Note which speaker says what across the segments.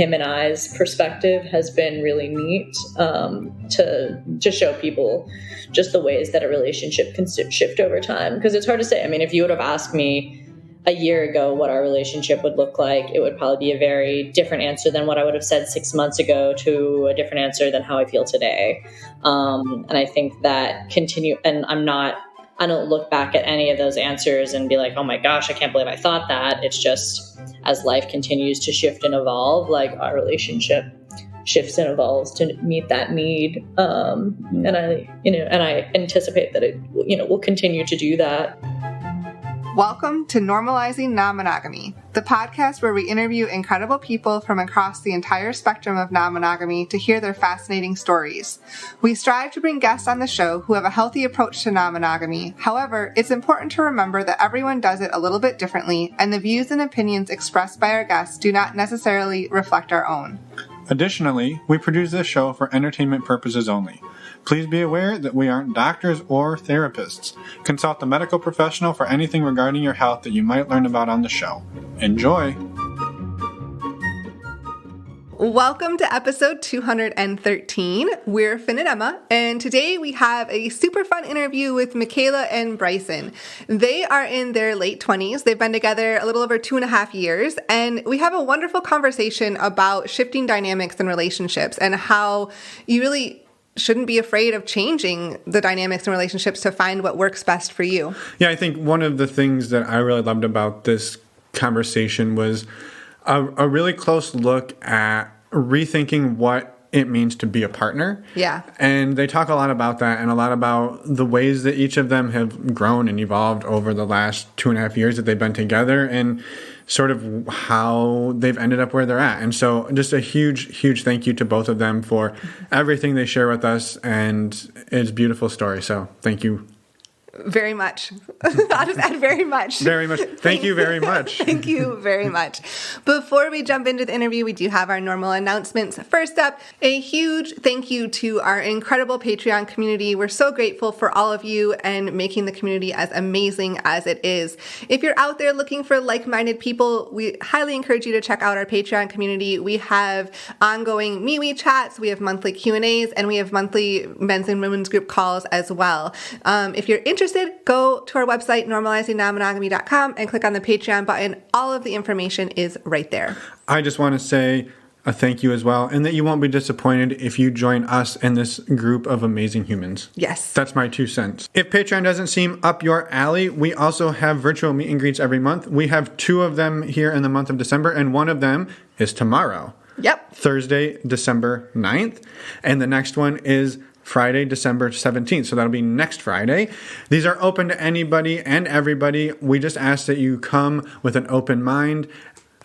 Speaker 1: him and I's perspective has been really neat, to show people just the ways that a relationship can shift over time. Because it's hard to say. I mean, if you would have asked me a year ago what our relationship would look like, it would probably be a very different answer than what I would have said 6 months ago, to a different answer than how I feel today. And I think that and I don't look back at any of those answers and be like, oh my gosh, I can't believe I thought that. It's just, as life continues to shift and evolve, like, our relationship shifts and evolves to meet that need. And I anticipate that it, will continue to do that.
Speaker 2: Welcome to Normalizing Non-Monogamy, the podcast where we interview incredible people from across the entire spectrum of non-monogamy to hear their fascinating stories. We strive to bring guests on the show who have a healthy approach to non-monogamy. However, it's important to remember that everyone does it a little bit differently, and the views and opinions expressed by our guests do not necessarily reflect our own.
Speaker 3: Additionally, we produce this show for entertainment purposes only. Please be aware that we aren't doctors or therapists. Consult a medical professional for anything regarding your health that you might learn about on the show. Enjoy!
Speaker 2: Welcome to episode 213. We're Finn and Emma, and today we have a super fun interview with Michaela and Bryson. They are in their late 20s. They've been together a little over 2.5 years, and we have a wonderful conversation about shifting dynamics in relationships and how you really shouldn't be afraid of changing the dynamics in relationships to find what works best for you.
Speaker 3: Yeah, I think one of the things that I really loved about this conversation was a really close look at rethinking what it means to be a partner.
Speaker 2: Yeah. And
Speaker 3: they talk a lot about that and a lot about the ways that each of them have grown and evolved over the last 2.5 years that they've been together, and sort of how they've ended up where they're at. And so just a huge, huge thank you to both of them for everything they share with us, and it's a beautiful story. So thank you.
Speaker 2: Very much. I'll just add very much.
Speaker 3: Very much. Thank you very much.
Speaker 2: Thank you very much. Before we jump into the interview, we do have our normal announcements. First up, a huge thank you to our incredible Patreon community. We're so grateful for all of you and making the community as amazing as it is. If you're out there looking for like-minded people, we highly encourage you to check out our Patreon community. We have ongoing MeWe chats, we have monthly Q&As, and we have monthly men's and women's group calls as well. If you're interested, go to our website, normalizingnonmonogamy.com, and click on the Patreon button. All of the information is right there.
Speaker 3: I just want to say a thank you as well, and that you won't be disappointed if you join us in this group of amazing humans.
Speaker 2: Yes.
Speaker 3: That's my 2 cents. If Patreon doesn't seem up your alley, we also have virtual meet and greets every month. We have 2 of them here in the month of December, and one of them is tomorrow.
Speaker 2: Yep.
Speaker 3: Thursday, December 9th, and the next one is Friday, December 17th. So that'll be next Friday. These are open to anybody and everybody. We just ask that you come with an open mind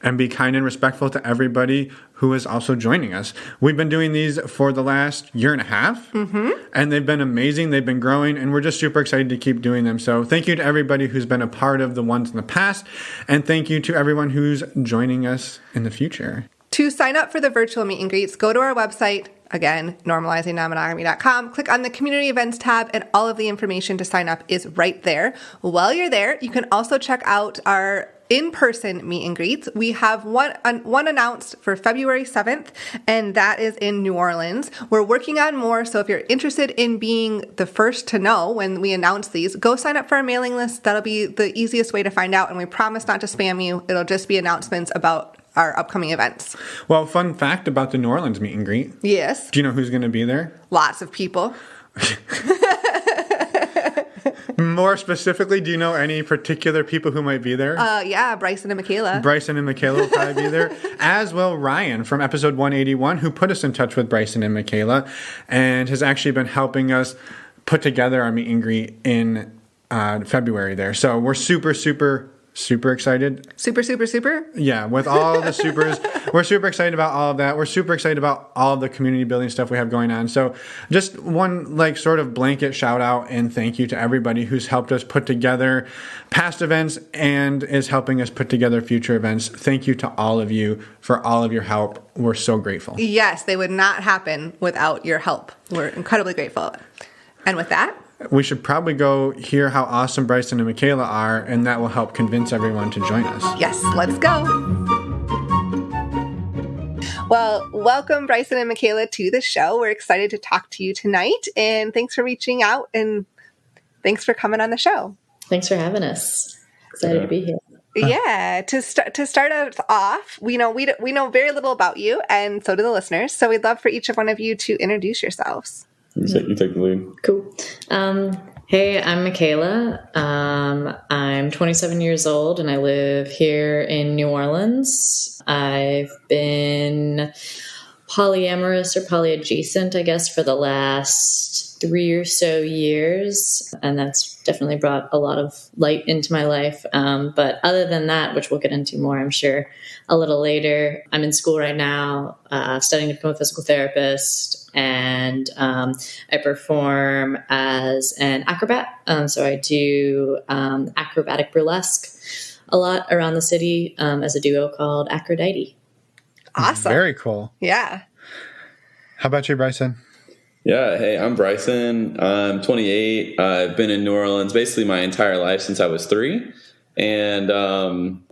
Speaker 3: and be kind and respectful to everybody who is also joining us. We've been doing these for the last 1.5 years, and they've been amazing. They've been growing, and we're just super excited to keep doing them. So thank you to everybody who's been a part of the ones in the past, and thank you to everyone who's joining us in the future.
Speaker 2: To sign up for the virtual meet and greets, go to our website, again, normalizingnonmonogamy.com. Click on the community events tab, and all of the information to sign up is right there. While you're there, you can also check out our in-person meet and greets. We have one announced for February 7th, and that is in New Orleans. We're working on more, so if you're interested in being the first to know when we announce these, go sign up for our mailing list. That'll be the easiest way to find out, and we promise not to spam you. It'll just be announcements about our upcoming events.
Speaker 3: Well, fun fact about the New Orleans meet and greet.
Speaker 2: Yes.
Speaker 3: Do you know who's going to be there?
Speaker 2: Lots of people.
Speaker 3: More specifically, do you know any particular people who might be there?
Speaker 2: Yeah, Bryson and Michaela.
Speaker 3: Bryson and Michaela will probably be there. As well, Ryan from episode 181, who put us in touch with Bryson and Michaela and has actually been helping us put together our meet and greet in February there. So we're super excited. Super? Yeah, with all the supers. We're super excited about all of that. We're super excited about all of the community building stuff we have going on. So just one sort of blanket shout out and thank you to everybody who's helped us put together past events and is helping us put together future events. Thank you to all of you for all of your help. We're so grateful.
Speaker 2: Yes, they would not happen without your help. We're incredibly grateful. And with that,
Speaker 3: we should probably go hear how awesome Bryson and Michaela are, and that will help convince everyone to join us.
Speaker 2: Yes, let's go. Well, welcome Bryson and Michaela to the show. We're excited to talk to you tonight, and thanks for reaching out, and thanks for coming on the show.
Speaker 1: Thanks for having us. Excited to be here.
Speaker 2: Yeah, to start us off, we know very little about you, and so do the listeners. So we'd love for each one of you to introduce yourselves.
Speaker 4: You take the lead.
Speaker 1: Cool. Hey, I'm Michaela. I'm 27 years old, and I live here in New Orleans. I've been polyamorous or polyadjacent, I guess, for the last 3 or so years, and that's definitely brought a lot of light into my life. But other than that, which we'll get into more, I'm sure, a little later, I'm in school right now, studying to become a physical therapist, and I perform as an acrobat. So I do acrobatic burlesque a lot around the city as a duo called Aphrodite.
Speaker 2: Awesome.
Speaker 3: Very cool.
Speaker 2: Yeah.
Speaker 3: How about you, Bryson?
Speaker 4: Yeah, hey, I'm Bryson. I'm 28. I've been in New Orleans basically my entire life since I was 3. And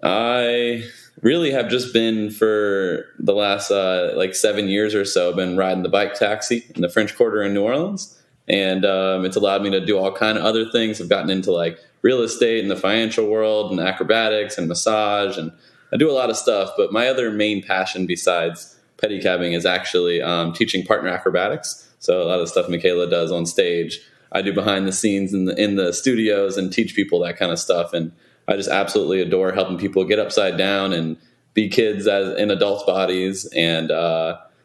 Speaker 4: I really have just been for the last 7 years or so, been riding the bike taxi in the French Quarter in New Orleans. And it's allowed me to do all kind of other things. I've gotten into like real estate and the financial world and acrobatics and massage. And I do a lot of stuff. But my other main passion besides pedicabbing is actually teaching partner acrobatics. So a lot of the stuff Michaela does on stage, I do behind the scenes in the studios and teach people that kind of stuff. And I just absolutely adore helping people get upside down and be kids in adults' bodies and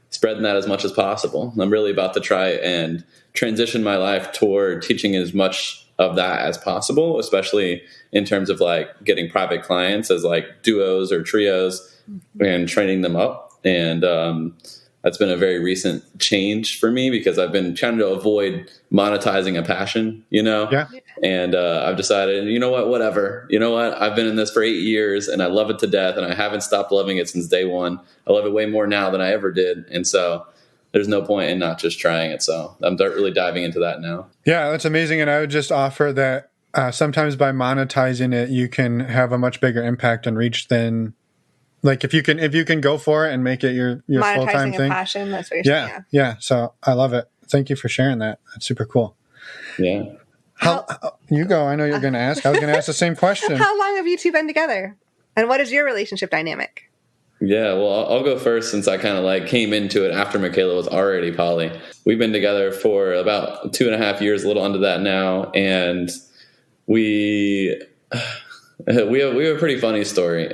Speaker 4: spreading that as much as possible. I'm really about to try and transition my life toward teaching as much of that as possible, especially in terms of like getting private clients as like duos or trios and training them up. And that's been a very recent change for me because I've been trying to avoid monetizing a passion,
Speaker 3: Yeah.
Speaker 4: And I've decided, whatever. You know what? I've been in this for 8 years and I love it to death and I haven't stopped loving it since day one. I love it way more now than I ever did. And so there's no point in not just trying it. So I'm really diving into that now.
Speaker 3: Yeah, that's amazing. And I would just offer that sometimes by monetizing it, you can have a much bigger impact and reach than like if you can go for it and make it your full-time thing.
Speaker 2: Passion, that's what you're saying.
Speaker 3: Yeah. So I love it. Thank you for sharing that. That's super cool.
Speaker 4: Yeah.
Speaker 3: How you go? I know you're going to ask. I was going to ask the same question.
Speaker 2: How long have you two been together? And what is your relationship dynamic?
Speaker 4: Yeah, well, I'll go first since I kind of like came into it after Michaela was already poly. We've been together for about 2.5 years, a little under that now. And we have a pretty funny story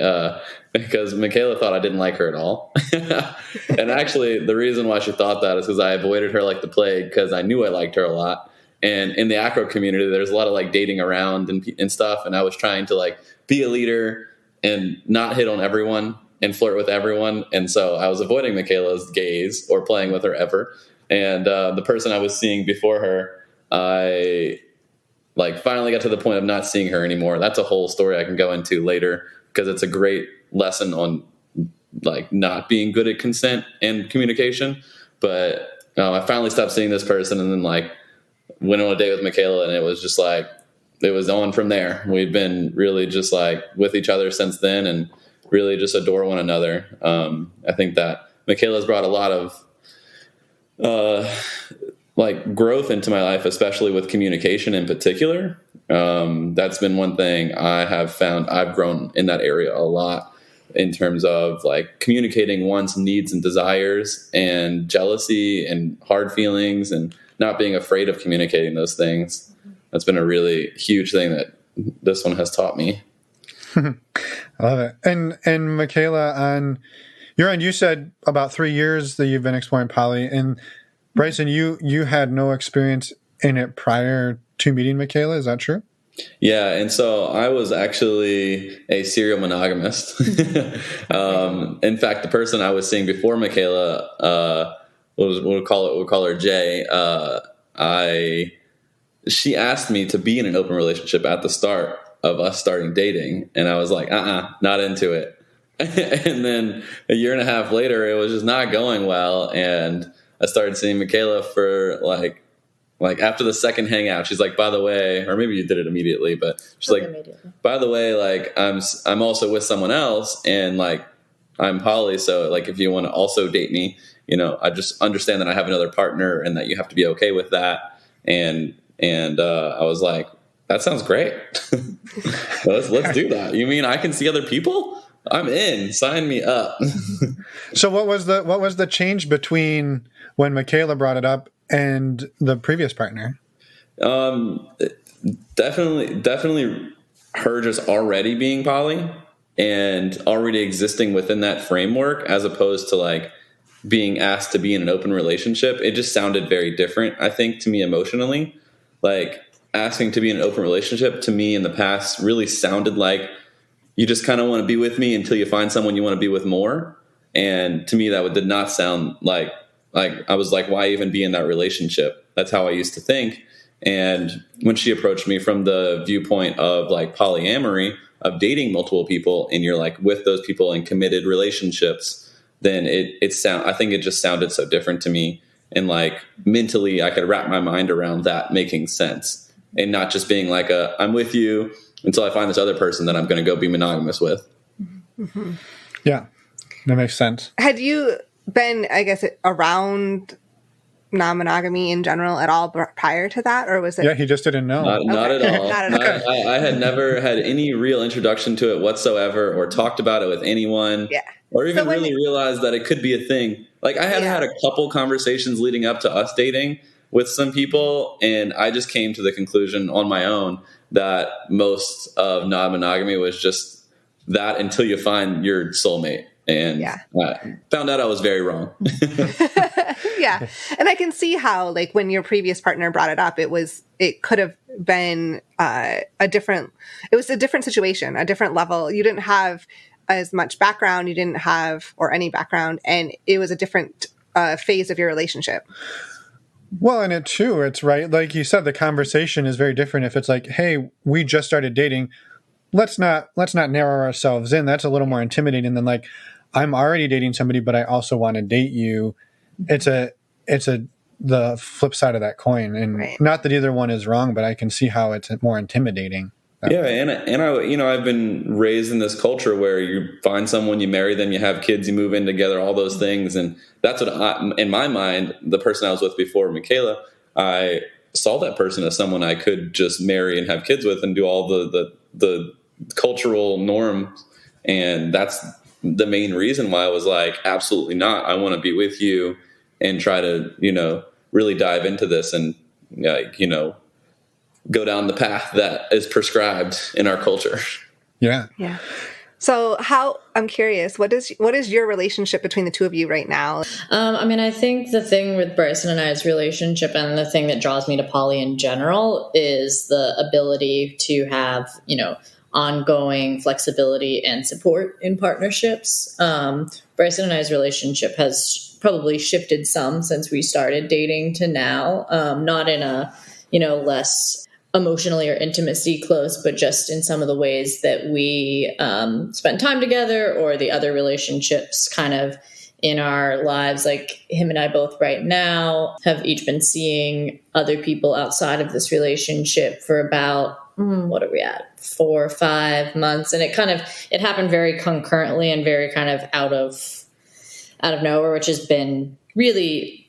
Speaker 4: because Michaela thought I didn't like her at all. And actually, the reason why she thought that is because I avoided her like the plague because I knew I liked her a lot. And in the acro community, there's a lot of like dating around and stuff. And I was trying to like be a leader and not hit on everyone and flirt with everyone. And so I was avoiding Michaela's gaze or playing with her ever. And the person I was seeing before her, I like finally got to the point of not seeing her anymore. That's a whole story I can go into later because it's a great lesson on like not being good at consent and communication. But I finally stopped seeing this person and then like went on a date with Michaela and it was just like, it was on from there. We've been really just like with each other since then and really just adore one another. I think that Michaela's brought a lot of like growth into my life, especially with communication in particular. That's been one thing I have found. I've grown in that area a lot in terms of like communicating one's needs and desires and jealousy and hard feelings and not being afraid of communicating those things. That's been a really huge thing that this one has taught me.
Speaker 3: I love it. And Michaela, on your end, you said about 3 years that you've been exploring poly. And Bryson, you had no experience in it prior to meeting Michaela. Is that true?
Speaker 4: Yeah, and so I was actually a serial monogamist. In fact, the person I was seeing before Michaela, we'll call her Jay. She asked me to be in an open relationship at the start of us starting dating, and I was like, not into it. And then a year and a half later, it was just not going well, and I started seeing Michaela for like after the second hangout. She's like, by the way, or maybe you did it immediately, but she's like, by the way, like I'm also with someone else, and like I'm poly. So like, if you want to also date me, I just understand that I have another partner and that you have to be okay with that. And I was like, that sounds great. let's do that. You mean I can see other people? I'm in. Sign me up.
Speaker 3: So what was the change between when Michaela brought it up and the previous partner?
Speaker 4: Definitely her just already being poly and already existing within that framework, as opposed to like being asked to be in an open relationship. It just sounded very different, I think, to me emotionally. Like, asking to be in an open relationship to me in the past really sounded like you just kind of want to be with me until you find someone you want to be with more. And to me, that did not sound like I was like, why even be in that relationship? That's how I used to think. And when she approached me from the viewpoint of like polyamory, of dating multiple people, and you're like with those people in committed relationships, then I think it just sounded so different to me. And like mentally, I could wrap my mind around that making sense, and not just being like I'm with you until I find this other person that I'm going to go be monogamous with.
Speaker 2: Mm-hmm.
Speaker 3: Yeah, that makes sense.
Speaker 2: Had you been, I guess, around non-monogamy in general at all prior to that, or was it?
Speaker 3: Yeah, he just didn't know.
Speaker 4: Not at all.
Speaker 2: Not at all.
Speaker 4: I had never had any real introduction to it whatsoever, or talked about it with anyone, or even really realized that it could be a thing. Like, I had a couple conversations leading up to us dating with some people, and I just came to the conclusion on my own that most of non-monogamy was just that until you find your soulmate. And I found out I was very wrong.
Speaker 2: Yeah. And I can see how, like, when your previous partner brought it up, it could have been a different situation, a different level. You didn't have as much background, or any background, and it was a different phase of your relationship.
Speaker 3: Well, and it's right. Like you said, the conversation is very different. If it's like, hey, we just started dating, let's not narrow ourselves in. That's a little more intimidating than like, I'm already dating somebody, but I also want to date you. It's the flip side of that coin. And not that either one is wrong, but I can see how it's more intimidating.
Speaker 4: Yeah. And I, I've been raised in this culture where you find someone, you marry them, you have kids, you move in together, all those things. And that's what in my mind, the person I was with before, Michaela, I saw that person as someone I could just marry and have kids with and do all the cultural norms. And that's the main reason why I was like, absolutely not. I want to be with you and try to, really dive into this and, go down the path that is prescribed in our culture.
Speaker 2: Yeah. Yeah. So I'm curious, what is your relationship between the two of you right now?
Speaker 1: I think the thing with Bryson and I's relationship, and the thing that draws me to poly in general, is the ability to have, ongoing flexibility and support in partnerships. Bryson and I's relationship has probably shifted some since we started dating to now, not in a, less emotionally or intimacy close, but just in some of the ways that we spend time together, or the other relationships kind of in our lives. Like, him and I both right now have each been seeing other people outside of this relationship for about, what are we at? 4 or 5 months. And it happened very concurrently and very kind of out of nowhere, which has been really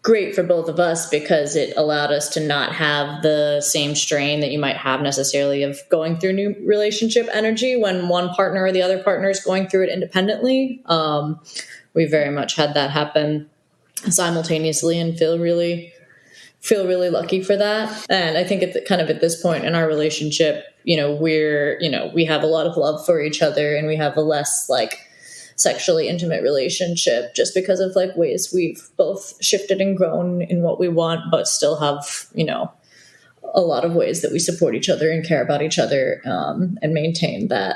Speaker 1: great for both of us, because it allowed us to not have the same strain that you might have necessarily of going through new relationship energy when one partner or the other partner is going through it independently. We very much had that happen simultaneously, and feel really lucky for that. And I think at this point in our relationship, we have a lot of love for each other, and we have a less like sexually intimate relationship, just because of like ways we've both shifted and grown in what we want, but still have, a lot of ways that we support each other and care about each other, and maintain that,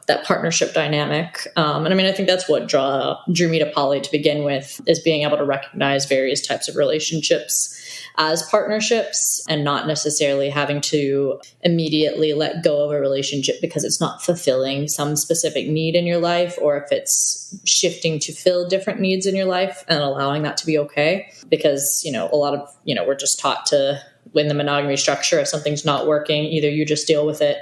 Speaker 1: that partnership dynamic. And I think that's what drew me to poly to begin with, is being able to recognize various types of relationships as partnerships, and not necessarily having to immediately let go of a relationship because it's not fulfilling some specific need in your life, or if it's shifting to fill different needs in your life, and allowing that to be okay. Because, a lot of, we're just taught to, in the monogamy structure, if something's not working, either you just deal with it,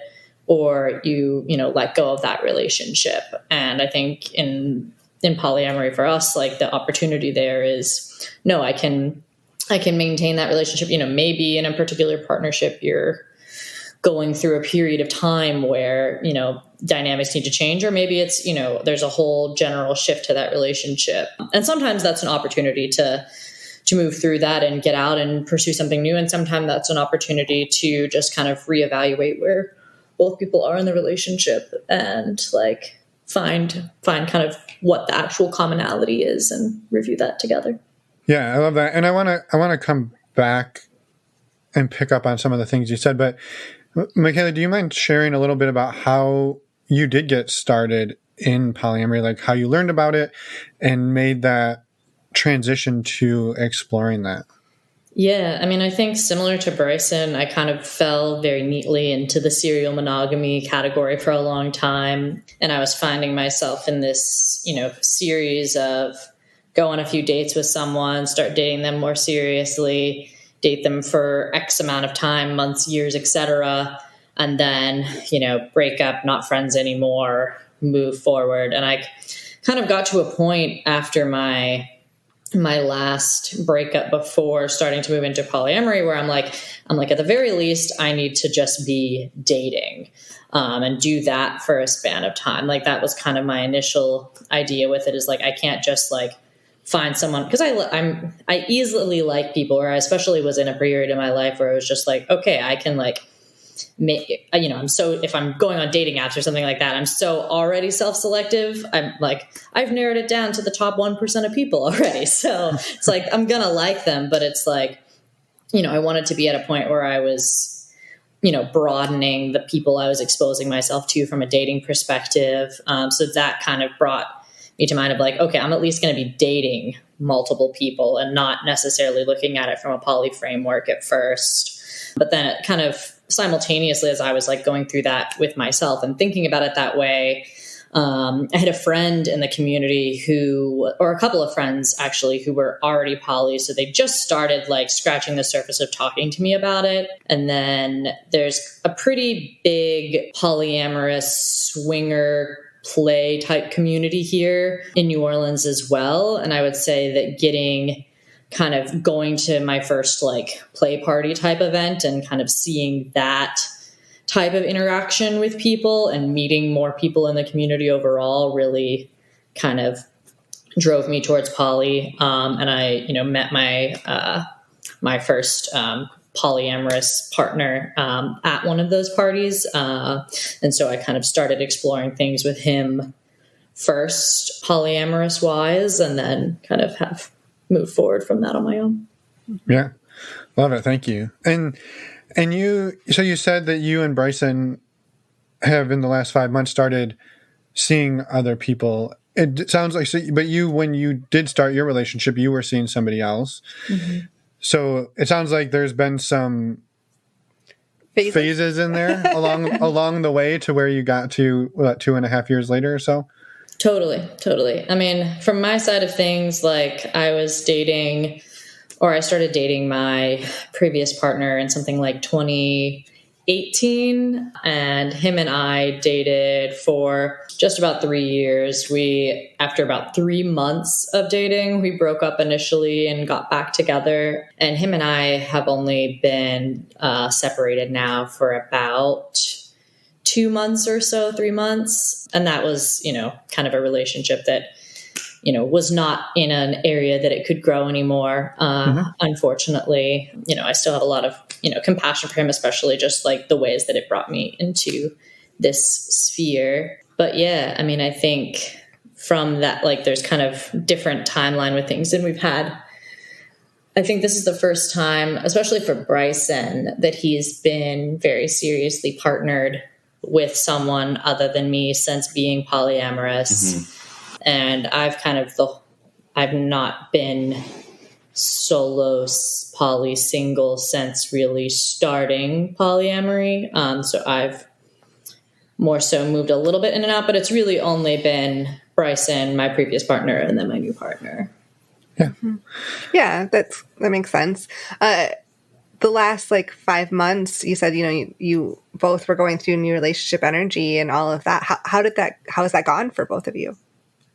Speaker 1: or you let go of that relationship. And I think in polyamory for us, like the opportunity there is, no, I can maintain that relationship. Maybe in a particular partnership, you're going through a period of time where, dynamics need to change, or maybe it's, there's a whole general shift to that relationship. And sometimes that's an opportunity to move through that and get out and pursue something new. And sometimes that's an opportunity to just kind of reevaluate where both people are in the relationship and like find kind of what the actual commonality is and review that together.
Speaker 3: Yeah, I love that. And I want to come back and pick up on some of the things you said, but Michaela, do you mind sharing a little bit about how you did get started in polyamory, like how you learned about it and made that transition to exploring that?
Speaker 1: Yeah, I mean, I think similar to Bryson, I kind of fell very neatly into the serial monogamy category for a long time. And I was finding myself in this, series of go on a few dates with someone, start dating them more seriously, date them for X amount of time, months, years, etc. And then, break up, not friends anymore, move forward. And I kind of got to a point after my last breakup before starting to move into polyamory where I'm like, at the very least, I need to just be dating and do that for a span of time. Like that was kind of my initial idea with it, is like, I can't just like find someone, because I easily like people, or I especially was in a period in my life where it was just like, okay, I can like make, if I'm going on dating apps or something like that, I'm so already self-selective. I'm like, I've narrowed it down to the top 1% of people already. So it's like, I'm going to like them, but it's like, I wanted to be at a point where I was, broadening the people I was exposing myself to from a dating perspective. So that kind of brought me to mind of like, okay, I'm at least going to be dating multiple people and not necessarily looking at it from a poly framework at first. But then it kind of simultaneously, as I was like going through that with myself and thinking about it that way, I had a friend in the community or a couple of friends actually, who were already poly. So they just started like scratching the surface of talking to me about it. And then there's a pretty big polyamorous swinger play type community here in New Orleans as well. And I would say that kind of going to my first like play party type event and kind of seeing that type of interaction with people and meeting more people in the community overall really kind of drove me towards poly. And I, met my first polyamorous partner at one of those parties. And so I kind of started exploring things with him first, polyamorous wise, and then kind of have moved forward from that on my own.
Speaker 3: Yeah. Love it. Thank you. And you said that you and Bryson have in the last 5 months started seeing other people. It sounds like, but when you did start your relationship, you were seeing somebody else. Mm-hmm. So it sounds like there's been some phases in there along the way to where you got to 2.5 years later or so. Totally. I mean, from my side of things, like I started dating my previous partner in something like 2018, and him and I dated for just about 3 years. After about 3 months of dating, we broke up initially and got back together. And him and I have only been separated now for about 2 months or so, 3 months. And that was, kind of a relationship that, was not in an area that it could grow anymore. Unfortunately, I still have a lot of, compassion for him, especially just like the ways that it brought me into this sphere. But yeah, I mean, I think from that, like there's kind of different timeline with things than we've had. I think this is the first time, especially for Bryson, that he's been very seriously partnered with someone other than me since being polyamorous. Mm-hmm. And I've not been solo poly single since really starting polyamory. So I've more so moved a little bit in and out, but it's really only been Bryson, my previous partner, and then my new partner.
Speaker 2: Yeah. Yeah, that makes sense. the last like 5 months, you said, you both were going through new relationship energy and all of that. How has that gone for both of you?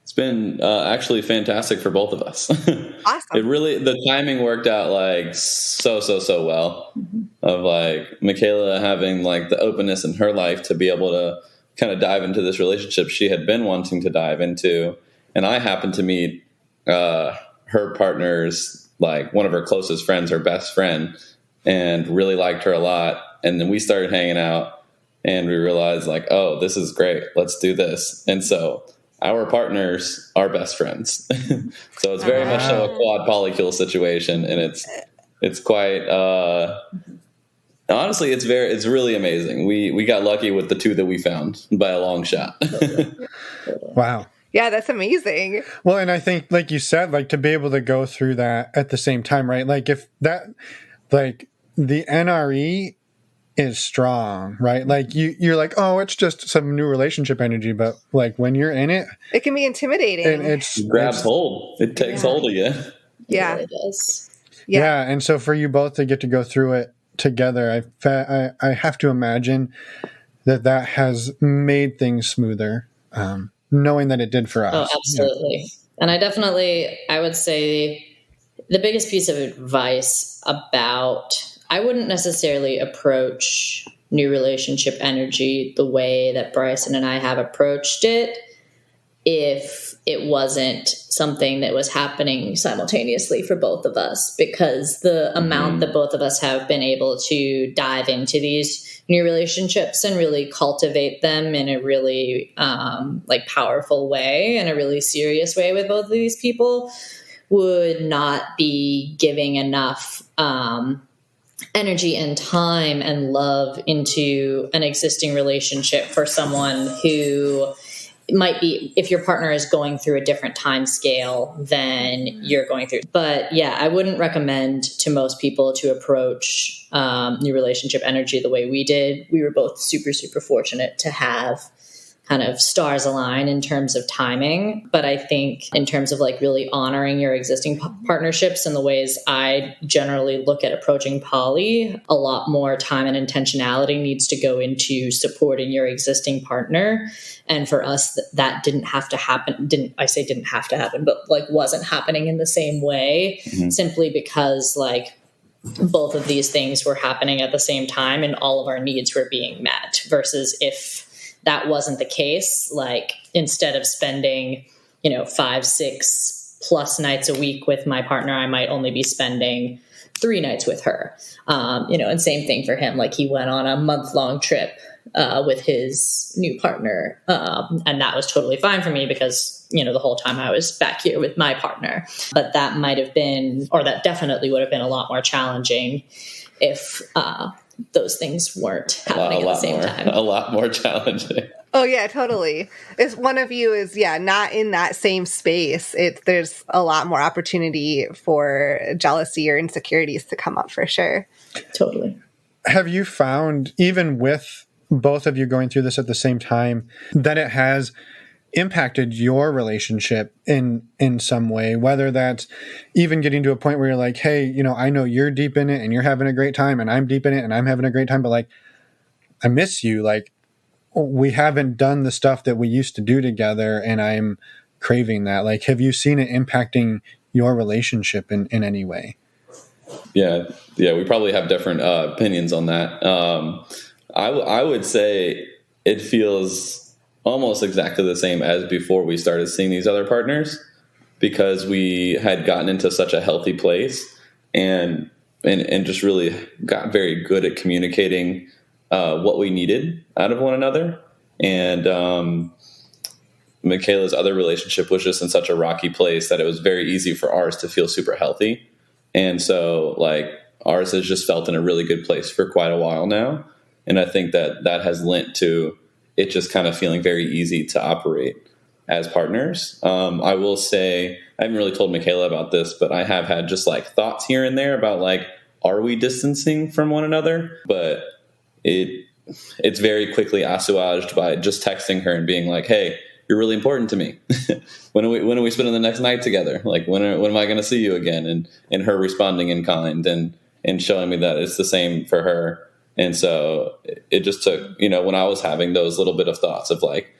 Speaker 4: It's been actually fantastic for both of us.
Speaker 2: Awesome.
Speaker 4: The timing worked out like so well. Of like Michaela having like the openness in her life to be able to kind of dive into this relationship she had been wanting to dive into. And I happened to meet her partner's, like one of her closest friends, her best friend, and really liked her a lot. And then we started hanging out and we realized like, oh, this is great. Let's do this. And so our partners are best friends. So it's very much so a quad polycule situation. And it's quite, honestly, it's really amazing. We got lucky with the two that we found by a long shot.
Speaker 3: Wow.
Speaker 2: Yeah, that's amazing.
Speaker 3: Well, and I think, like you said, like to be able to go through that at the same time, right? Like if that, like the NRE is strong, right? Like you're like, oh, it's just some new relationship energy, but like when you're in it,
Speaker 2: it can be intimidating.
Speaker 3: And
Speaker 4: it grabs hold. It takes hold of you.
Speaker 2: Yeah,
Speaker 1: it does.
Speaker 3: Yeah, and so for you both to get to go through it together, I have to imagine that has made things smoother. Knowing that it did for us.
Speaker 1: Oh, absolutely. Yeah. And I would say the biggest piece of advice I wouldn't necessarily approach new relationship energy the way that Bryson and I have approached it if it wasn't something that was happening simultaneously for both of us, because the amount that both of us have been able to dive into these new relationships and really cultivate them in a really like powerful way, in a really serious way with both of these people, would not be giving enough energy and time and love into an existing relationship for someone who might be, if your partner is going through a different time scale than you're going through. But yeah, I wouldn't recommend to most people to approach new relationship energy the way we did. We were both super, super fortunate to have kind of stars align in terms of timing. But I think in terms of like really honoring your existing partnerships and the ways I generally look at approaching poly, a lot more time and intentionality needs to go into supporting your existing partner. And for us, that didn't have to happen. Didn't have to happen, but like wasn't happening in the same way, simply because like both of these things were happening at the same time and all of our needs were being met, versus if that wasn't the case, like instead of spending, 5-6+ nights a week with my partner, I might only be spending 3 nights with her. And same thing for him. Like he went on a month-long trip with his new partner. And that was totally fine for me because, the whole time I was back here with my partner. But that might have been, or that definitely would have been a lot more challenging if those things weren't happening at the same time.
Speaker 4: A lot more challenging.
Speaker 2: Oh yeah, totally. If one of you is not in that same space, there's a lot more opportunity for jealousy or insecurities to come up for sure.
Speaker 1: Totally.
Speaker 3: Have you found, even with both of you going through this at the same time, that it has impacted your relationship in some way, whether that's even getting to a point where you're like, hey, I know you're deep in it and you're having a great time and I'm deep in it and I'm having a great time, but like, I miss you. Like, we haven't done the stuff that we used to do together and I'm craving that. Like, have you seen it impacting your relationship in any way?
Speaker 4: Yeah. We probably have different opinions on that. I would say it feels almost exactly the same as before we started seeing these other partners, because we had gotten into such a healthy place and just really got very good at communicating what we needed out of one another. And Michaela's other relationship was just in such a rocky place that it was very easy for ours to feel super healthy. And so like ours has just felt in a really good place for quite a while now. And I think that has lent to it just kind of feeling very easy to operate as partners. I will say, I haven't really told Michaela about this, but I have had just like thoughts here and there about like, are we distancing from one another? But it's very quickly assuaged by just texting her and being like, hey, you're really important to me. When are we spending the next night together? Like, when am I going to see you again? And her responding in kind. And and showing me that it's the same for her. And so it just took, when I was having those little bit of thoughts of like,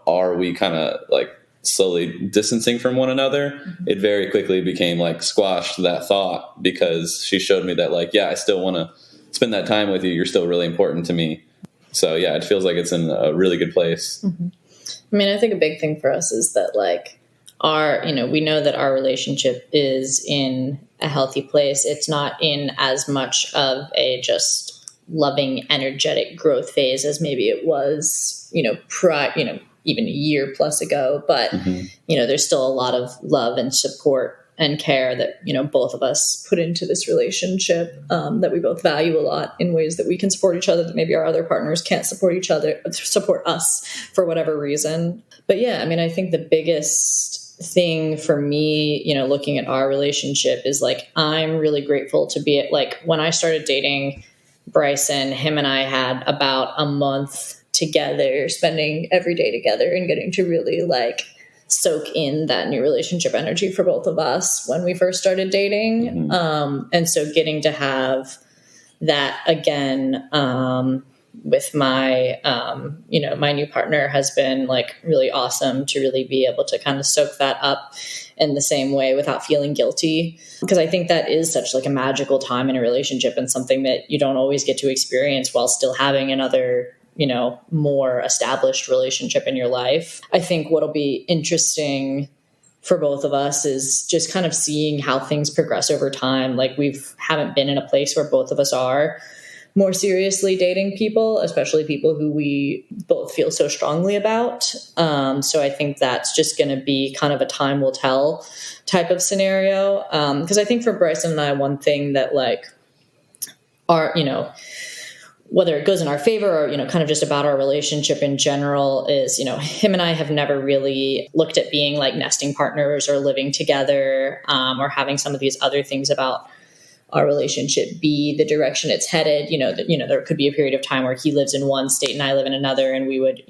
Speaker 4: are we kind of like slowly distancing from one another? It very quickly became like squashed that thought, because she showed me that like, yeah, I still want to spend that time with you. You're still really important to me. So yeah, it feels like it's in a really good place.
Speaker 1: I mean, I think a big thing for us is that like we know that our relationship is in a healthy place. It's not in as much of a just loving, energetic growth phase as maybe it was, even a year plus ago. But, there's still a lot of love and support and care that, both of us put into this relationship, that we both value a lot in ways that we can support each other, that maybe our other partners can't support us for whatever reason. But yeah, I mean, I think the biggest thing for me, looking at our relationship is like, I'm really grateful to be at, like, when I started dating Bryson, him and I had about a month together, spending every day together and getting to really like soak in that new relationship energy for both of us when we first started dating. And so getting to have that again, with my, my new partner has been like really awesome to really be able to kind of soak that up in the same way without feeling guilty. Because I think that is such like a magical time in a relationship and something that you don't always get to experience while still having another, more established relationship in your life. I think what'll be interesting for both of us is just kind of seeing how things progress over time. Like haven't been in a place where both of us are more seriously dating people, especially people who we both feel so strongly about. So I think that's just going to be kind of a time will tell type of scenario. Because I think for Bryson and I, one thing that like are, whether it goes in our favor or, kind of just about our relationship in general is, him and I have never really looked at being like nesting partners or living together, or having some of these other things about our relationship be the direction it's headed. There could be a period of time where he lives in one state and I live in another, and we would,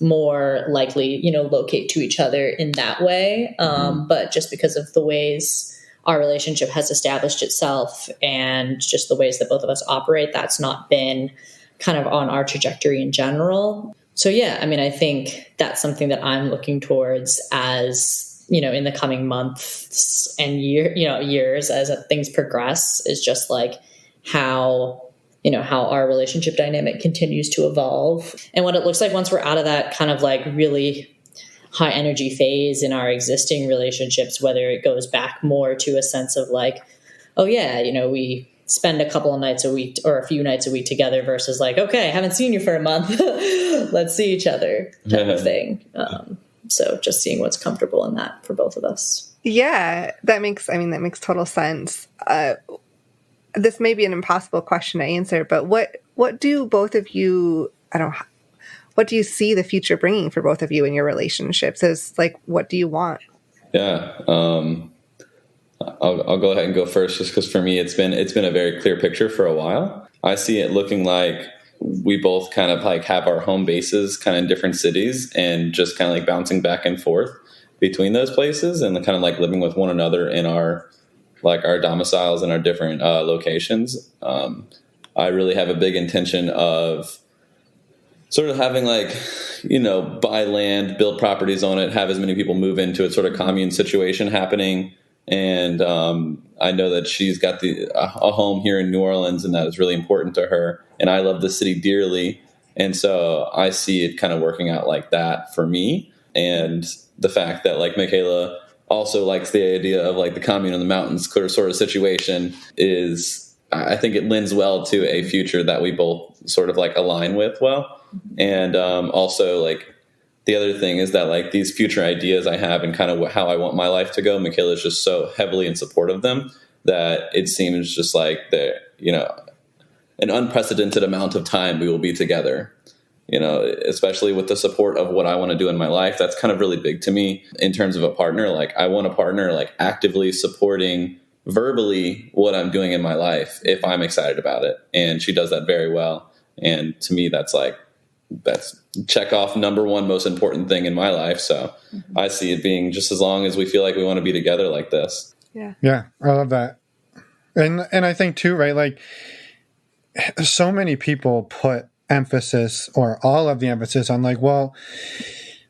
Speaker 1: more likely, locate to each other in that way. But just because of the ways our relationship has established itself and just the ways that both of us operate, that's not been kind of on our trajectory in general. So yeah, I mean, I think that's something that I'm looking towards as, in the coming months and years as things progress, is just like how our relationship dynamic continues to evolve and what it looks like once we're out of that kind of like really high energy phase in our existing relationships, whether it goes back more to a sense of like, oh yeah, we spend a couple of nights a week or a few nights a week together versus like, okay, I haven't seen you for a month. Let's see each other type of thing. So just seeing what's comfortable in that for both of us.
Speaker 2: Yeah, that makes total sense. This may be an impossible question to answer, but what do both of you, what do you see the future bringing for both of you in your relationships? Is like, what do you want?
Speaker 4: Yeah. I'll go ahead and go first just because for me, it's been a very clear picture for a while. I see it looking like we both kind of like have our home bases kind of in different cities and just kind of like bouncing back and forth between those places and kind of like living with one another in our domiciles and our different locations. I really have a big intention of sort of having like, buy land, build properties on it, have as many people move into it, sort of commune situation happening. And I know that she's got a home here in New Orleans, and that is really important to her. And I love the city dearly. And so I see it kind of working out like that for me. And the fact that like Michaela also likes the idea of like the commune in the mountains sort of situation is, I think it lends well to a future that we both sort of like align with well. And also like the other thing is that like these future ideas I have and kind of how I want my life to go, Michaela is just so heavily in support of them that it seems just like an unprecedented amount of time we will be together, especially with the support of what I want to do in my life. That's kind of really big to me in terms of a partner. Like I want a partner like actively supporting verbally what I'm doing in my life if I'm excited about it. And she does that very well. And to me, that's check off number one most important thing in my life. So I see it being just as long as we feel like we want to be together like this.
Speaker 2: Yeah.
Speaker 3: Yeah, I love that. And I think too, right? Like so many people put emphasis or all of the emphasis on like, well,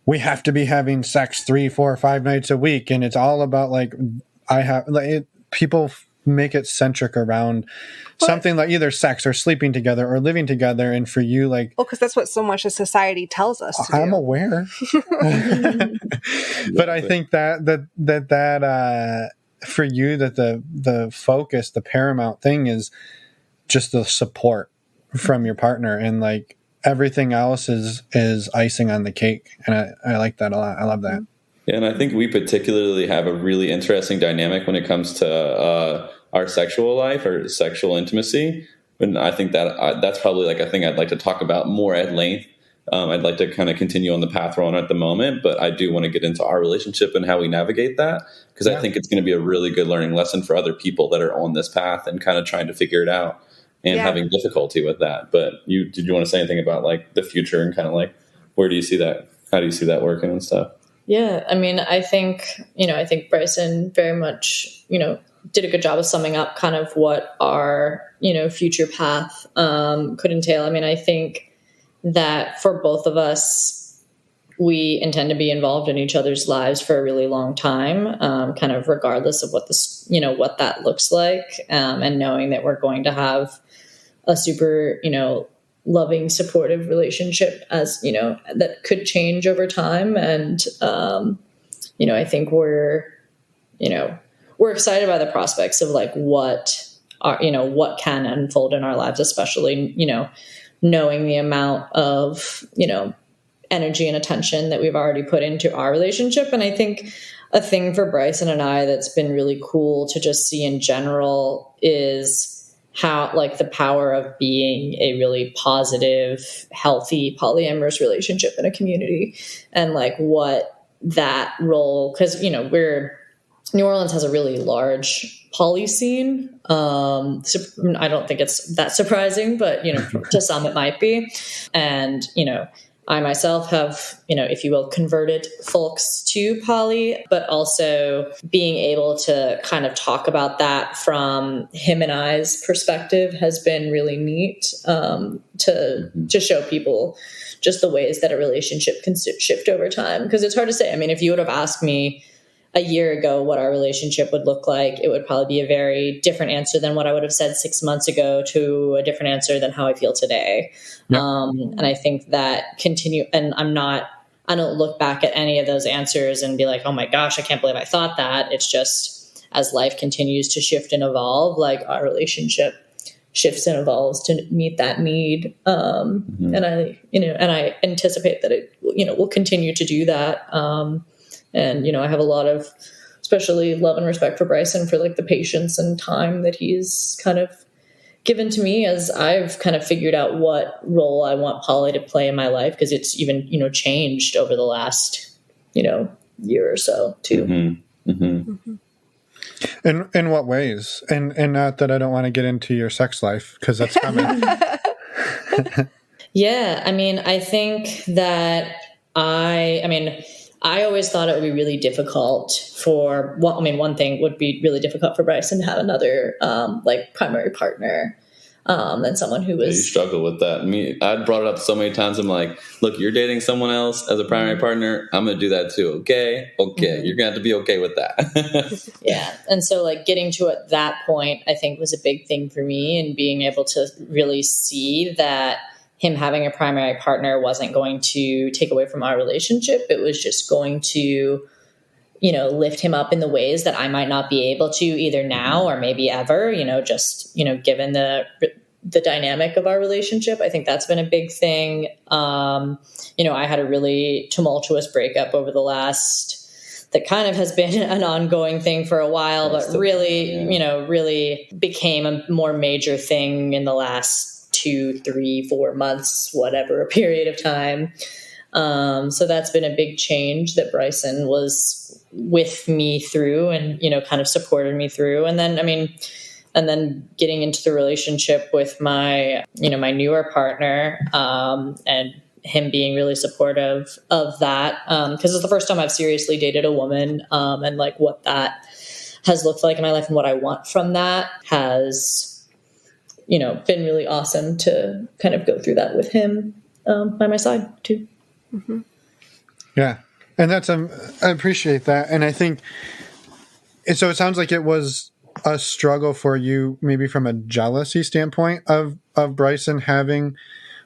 Speaker 3: we have to be having sex 3, 4, 5 nights a week. And it's all about like, people make it centric around something like either sex or sleeping together or living together. And for you, like,
Speaker 2: well, because that's what so much of society tells us to
Speaker 3: I'm
Speaker 2: do.
Speaker 3: aware, but I think that for you, that the focus, the paramount thing is just the support from your partner, and like everything else is icing on the cake. And I like that a lot. I love that.
Speaker 4: Yeah, and I think we particularly have a really interesting dynamic when it comes to our sexual life or sexual intimacy. And I think that that's probably like a thing I'd like to talk about more at length. I'd like to kind of continue on the path we're on at the moment, but I do want to get into our relationship and how we navigate that, because I think it's going to be a really good learning lesson for other people that are on this path and kind of trying to figure it out and having difficulty with that. But did you want to say anything about like the future and kind of like, where do you see that? How do you see that working and stuff?
Speaker 1: Yeah, I mean, I think Bryson very much, did a good job of summing up kind of what our, future path could entail. I mean, I think that for both of us, we intend to be involved in each other's lives for a really long time, kind of regardless of what this, what that looks like, and knowing that we're going to have a super, loving, supportive relationship as, that could change over time. And, I think we're excited by the prospects of like what can unfold in our lives, especially, knowing the amount of, energy and attention that we've already put into our relationship. And I think a thing for Bryson and I that's been really cool to just see in general is how like the power of being a really positive, healthy, polyamorous relationship in a community, and like what that role, because New Orleans has a really large poly scene. I don't think it's that surprising, but to some it might be. And I myself have, if you will, converted folks to poly, but also being able to kind of talk about that from him and I's perspective has been really neat, to show people just the ways that a relationship can shift over time. Because it's hard to say. I mean, if you would have asked me a year ago what our relationship would look like, it would probably be a very different answer than what I would have said 6 months ago, to a different answer than how I feel today. Yep. And I think that and I don't look back at any of those answers and be like, oh my gosh, I can't believe I thought that. It's just as life continues to shift and evolve, like our relationship shifts and evolves to meet that need. And I anticipate that it, will continue to do that. And, I have a lot of, especially love and respect for Bryson for like the patience and time that he's kind of given to me as I've kind of figured out what role I want poly to play in my life. Because it's even, changed over the last, year or so too.
Speaker 3: Mm-hmm. Mm-hmm. In what ways? And not that I don't want to get into your sex life, because that's coming.
Speaker 1: Yeah. I mean, I think that I always thought it would be really difficult one thing would be really difficult for Bryson to have another, primary partner, than someone who was.
Speaker 4: Yeah, you struggle with that. I brought it up so many times. I'm like, look, you're dating someone else as a primary partner. I'm going to do that too. Okay. Mm-hmm. You're going to have to be okay with that.
Speaker 1: Yeah. And so like getting to at that point, I think was a big thing for me, and being able to really see that him having a primary partner wasn't going to take away from our relationship. It was just going to, lift him up in the ways that I might not be able to either now or maybe ever, given the dynamic of our relationship. I think that's been a big thing. I had a really tumultuous breakup that kind of has been an ongoing thing for a while, but really, really became a more major thing in the last 2, 3, 4 months, whatever, a period of time. So that's been a big change that Bryson was with me through and, kind of supported me through. And then, getting into the relationship with my, my newer partner, and him being really supportive of that. 'Cause it's the first time I've seriously dated a woman, and like what that has looked like in my life and what I want from that has, been really awesome to kind of go through that with him by my side too.
Speaker 2: Mm-hmm.
Speaker 3: Yeah. And that's, I appreciate that. And I think, so it sounds like it was a struggle for you, maybe from a jealousy standpoint of Bryson having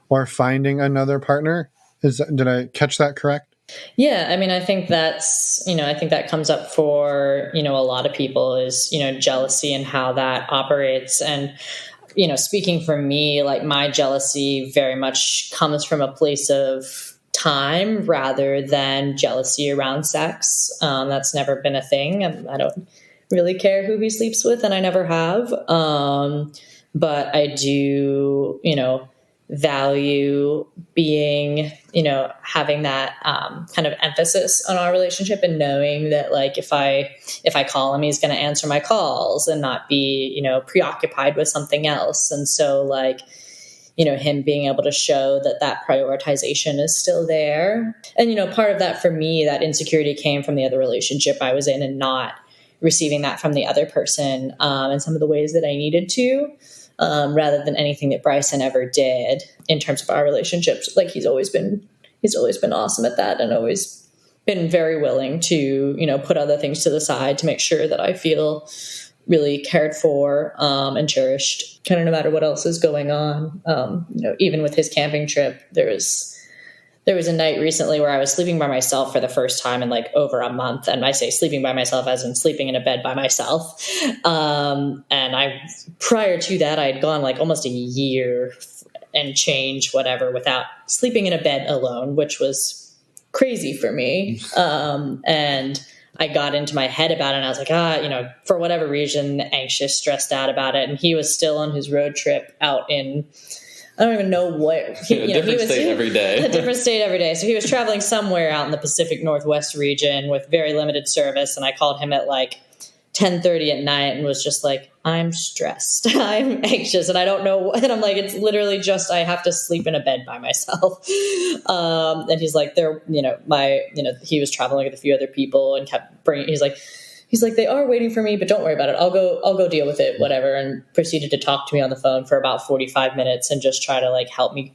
Speaker 3: or finding another partner. Did I catch that correct?
Speaker 1: Yeah. I mean, I think that's, I think that comes up for, a lot of people is, jealousy and how that operates. And, speaking for me, like my jealousy very much comes from a place of time rather than jealousy around sex. That's never been a thing. And I don't really care who he sleeps with, and I never have. But I do, value being, having that kind of emphasis on our relationship and knowing that like if I call him, he's going to answer my calls and not be, preoccupied with something else. And so like, him being able to show that prioritization is still there. And, part of that for me, that insecurity came from the other relationship I was in and not receiving that from the other person in some of the ways that I needed to, rather than anything that Bryson ever did in terms of our relationships. Like he's always been awesome at that and always been very willing to, put other things to the side to make sure that I feel really cared for and cherished, kind of no matter what else is going on. Even with his camping trip, there was a night recently where I was sleeping by myself for the first time in like over a month. And I say sleeping by myself as in sleeping in a bed by myself. And prior to that, I had gone like almost a year and change whatever without sleeping in a bed alone, which was crazy for me. And I got into my head about it and I was like, for whatever reason, anxious, stressed out about it. And he was still on his road trip out in, I don't even know what.
Speaker 4: Different state every day.
Speaker 1: A different state every day. So he was traveling somewhere out in the Pacific Northwest region with very limited service. And I called him at like 10:30 at night and was just like, I'm stressed. I'm anxious. And I don't know. And I'm like, it's literally just, I have to sleep in a bed by myself. And he's like, he was traveling with a few other people and kept bringing, he's like, they are waiting for me, but don't worry about it. I'll go deal with it, whatever. And proceeded to talk to me on the phone for about 45 minutes and just try to like help me,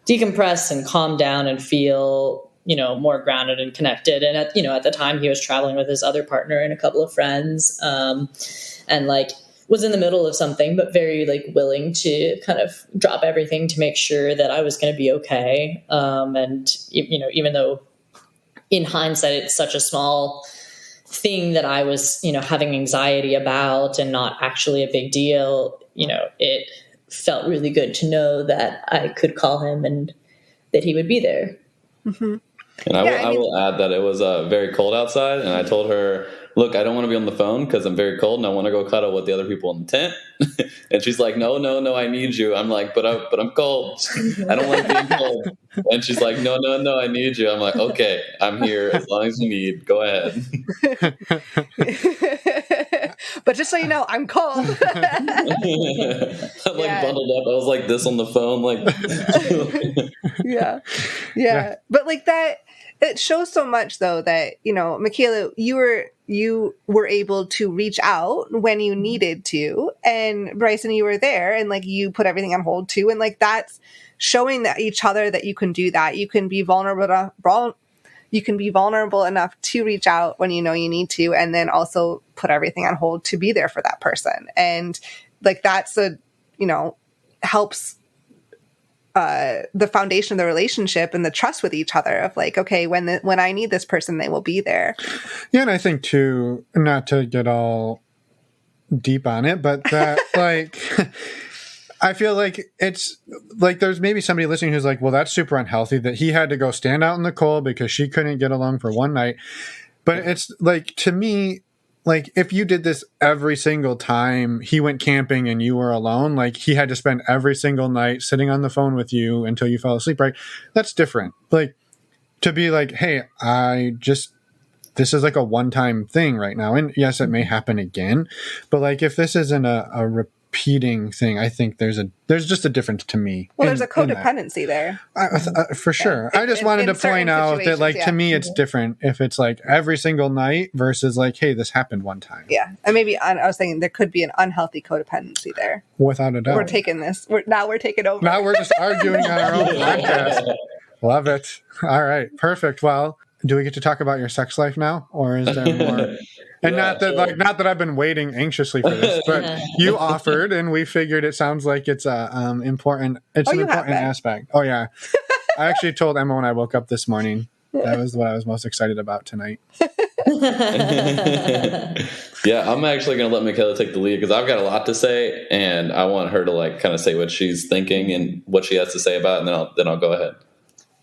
Speaker 1: decompress and calm down and feel, more grounded and connected. And at the time he was traveling with his other partner and a couple of friends, and like was in the middle of something, but very like willing to kind of drop everything to make sure that I was going to be okay. And, even though in hindsight, it's such a small thing that I was, having anxiety about and not actually a big deal, it felt really good to know that I could call him and that he would be there.
Speaker 2: Mm-hmm.
Speaker 4: And I will add that it was very cold outside, and I told her, look, I don't want to be on the phone because I'm very cold and I want to go cuddle with the other people in the tent. And she's like, no, I need you. I'm like, but I'm cold. I don't like being cold. And she's like, no, I need you. I'm like, okay, I'm here as long as you need. Go ahead.
Speaker 2: But just so you know, I'm cold.
Speaker 4: I'm like bundled up. I was like this on the phone, like
Speaker 2: yeah. But like that, it shows so much though that, Michaela, you were able to reach out when you needed to, and Bryson, you were there and like you put everything on hold too. And like that's showing that each other that you can do that. You can be vulnerable enough to reach out when you know you need to, and then also put everything on hold to be there for that person. And like that's helps the foundation of the relationship and the trust with each other of like, okay, when I need this person, they will be there.
Speaker 3: Yeah. And I think too, not to get all deep on it, but that like, I feel like it's like there's maybe somebody listening who's like, well, that's super unhealthy that he had to go stand out in the cold because she couldn't get along for one night. But it's like, to me, like if you did this every single time he went camping and you were alone, like he had to spend every single night sitting on the phone with you until you fell asleep, right? That's different. Like to be like, hey, this is like a one-time thing right now. And yes, it may happen again, but like if this isn't a competing thing. I think there's just a difference to me.
Speaker 2: Well, there's a codependency there.
Speaker 3: For sure. I just wanted to point out that, like, to me, it's different if it's like every single night versus like, hey, this happened one time.
Speaker 2: Yeah. And maybe I was thinking there could be an unhealthy codependency there.
Speaker 3: Without a doubt.
Speaker 2: We're taking this. Now we're taking over.
Speaker 3: Now we're just arguing on our own podcast. Love it. All right. Perfect. Well, do we get to talk about your sex life now, or is there more? And not that I've been waiting anxiously for this, but you offered, and we figured it sounds like it's important. It's an important aspect. Oh yeah, I actually told Emma when I woke up this morning. That was what I was most excited about tonight.
Speaker 4: Yeah, I'm actually going to let Michaela take the lead because I've got a lot to say, and I want her to like kind of say what she's thinking and what she has to say about it, and then I'll go ahead.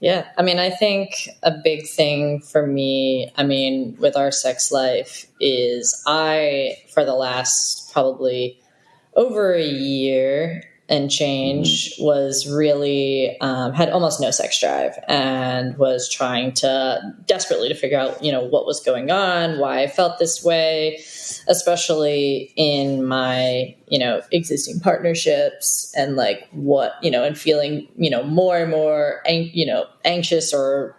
Speaker 1: Yeah, I mean, I think a big thing for me, I mean, with our sex life is for the last probably over a year and change, was really, had almost no sex drive and was trying desperately to figure out, what was going on, why I felt this way, especially in my, existing partnerships, and like what, and feeling, more and more, anxious or,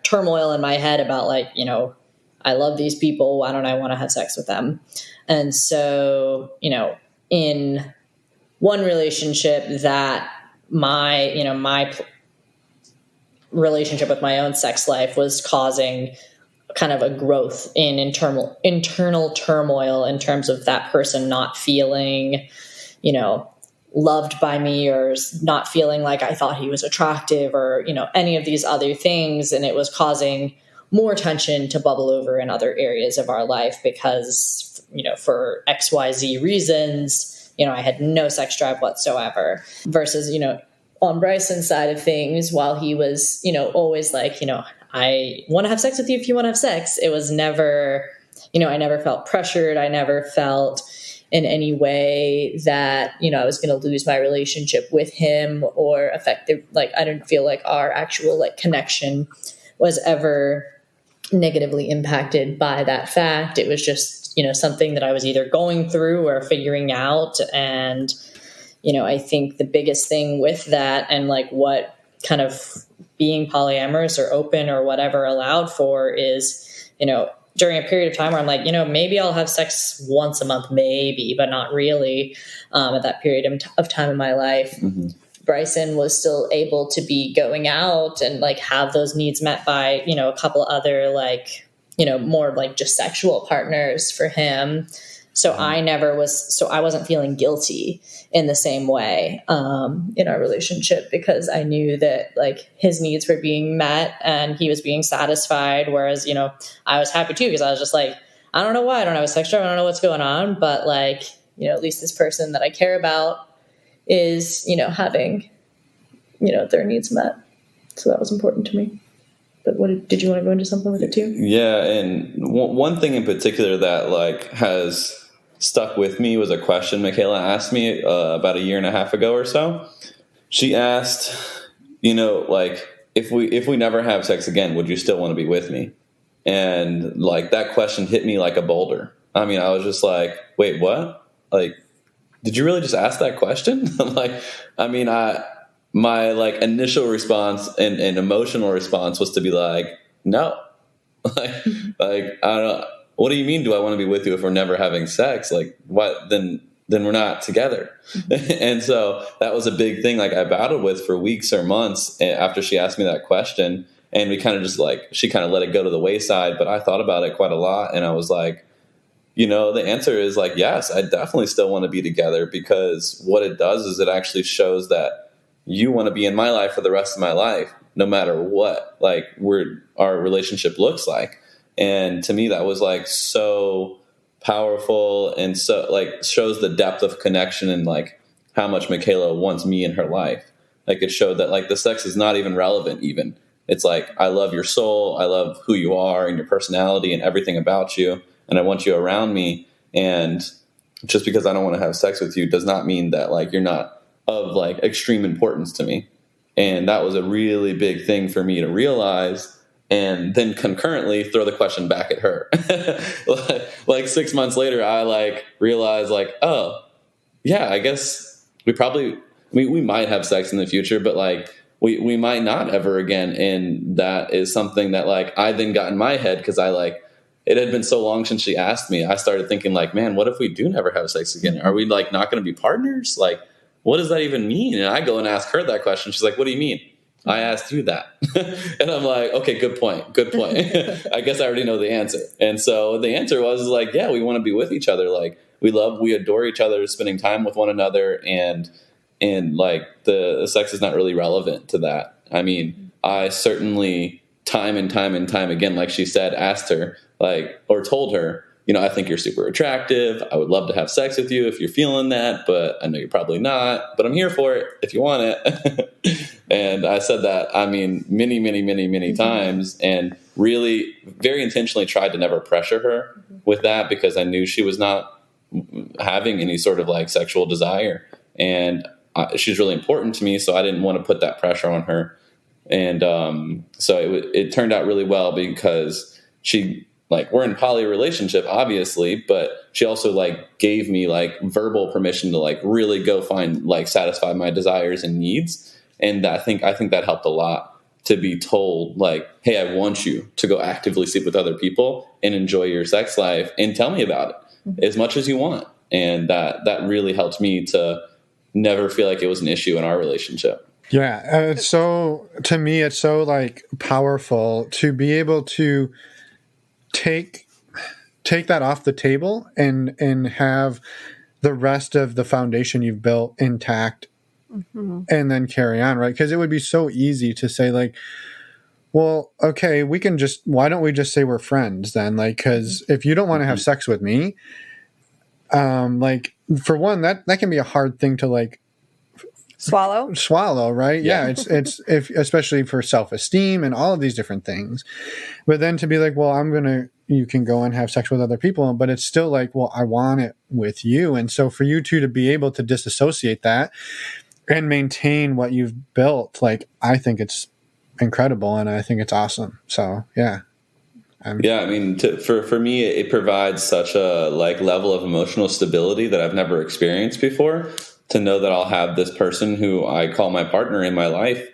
Speaker 1: turmoil in my head about like, I love these people. Why don't I want to have sex with them? And so, in one relationship that my relationship with my own sex life was causing kind of a growth in internal turmoil in terms of that person not feeling, loved by me, or not feeling like I thought he was attractive, or, any of these other things. And it was causing more tension to bubble over in other areas of our life because, for XYZ reasons, I had no sex drive whatsoever versus, on Bryson's side of things, while he was, always like, I want to have sex with you if you want to have sex. It was never, I never felt pressured. I never felt in any way that, I was going to lose my relationship with him or affected. Like, I didn't feel like our actual like connection was ever negatively impacted by that fact. It was just, something that I was either going through or figuring out. And, I think the biggest thing with that, and like what kind of being polyamorous or open or whatever allowed for, is, during a period of time where I'm like, maybe I'll have sex once a month, maybe, but not really, at that period of time in my life. Mm-hmm. Bryson was still able to be going out and like have those needs met by, a couple other like, more like just sexual partners for him. So I wasn't feeling guilty in the same way, in our relationship, because I knew that like his needs were being met and he was being satisfied. Whereas, I was happy too, because I was just like, I don't know why I don't have a sex drive. I don't know what's going on, but like, at least this person that I care about is, having, their needs met. So that was important to me. But did you want to go into something with it too?
Speaker 4: Yeah. And one thing in particular that like has stuck with me was a question Michaela asked me about a year and a half ago or so. She asked, like, if we never have sex again, would you still want to be with me? And like that question hit me like a boulder. I mean, I was just like, wait, what? Like, did you really just ask that question? Like, I mean, my like initial response and emotional response was to be like, no, like I don't. What do you mean? Do I want to be with you if we're never having sex? Like, what? Then we're not together. And so that was a big thing. Like I battled with for weeks or months after she asked me that question, and we kind of just like she kind of let it go to the wayside. But I thought about it quite a lot, and I was like, the answer is like, yes, I definitely still want to be together, because what it does is it actually shows that you want to be in my life for the rest of my life, no matter what, like our relationship looks like. And to me, that was like so powerful, and so like shows the depth of connection and like how much Michaela wants me in her life. Like it showed that like the sex is not even relevant even. It's like, I love your soul. I love who you are and your personality and everything about you. And I want you around me. And just because I don't want to have sex with you does not mean that like you're not of like extreme importance to me. And that was a really big thing for me to realize, and then concurrently throw the question back at her. Like 6 months later, I like realized like, oh, yeah, I guess we might have sex in the future, but like we might not ever again. And that is something that like I then got in my head because it had been so long since she asked me. I started thinking like, man, what if we do never have sex again? Are we like not going to be partners? Like, what does that even mean? And I go and ask her that question. She's like, what do you mean? I asked you that. And I'm like, okay, good point. I guess I already know the answer. And so the answer was like, yeah, we want to be with each other. Like we adore each other, spending time with one another. And like the sex is not really relevant to that. I mean, I certainly time and time again, like she said, asked her like, or told her, I think you're super attractive. I would love to have sex with you if you're feeling that, but I know you're probably not, but I'm here for it if you want it. And I said that, I mean, many times, and really very intentionally tried to never pressure her with that because I knew she was not having any sort of like sexual desire. And she's really important to me, so I didn't want to put that pressure on her. And so it turned out really well because she, like, we're in poly relationship, obviously, but she also like gave me like verbal permission to like really go find, like, satisfy my desires and needs. And I think that helped a lot to be told like, hey, I want you to go actively sleep with other people and enjoy your sex life and tell me about it as much as you want. And that really helped me to never feel like it was an issue in our relationship.
Speaker 3: Yeah. To me, it's so like powerful to be able to take that off the table and have the rest of the foundation you've built intact and then carry on, right? Because it would be so easy to say like, well, okay, why don't we just say we're friends then? Like, because if you don't want to have sex with me, like, for one, that can be a hard thing to like swallow, right? Yeah. It's especially for self-esteem and all of these different things. But then to be like, well, you can go and have sex with other people, but it's still like, well, I want it with you. And so for you two to be able to disassociate that and maintain what you've built, like, I think it's incredible and I think it's awesome. So yeah. I
Speaker 4: mean, for me, it provides such a like level of emotional stability that I've never experienced before, to know that I'll have this person who I call my partner in my life,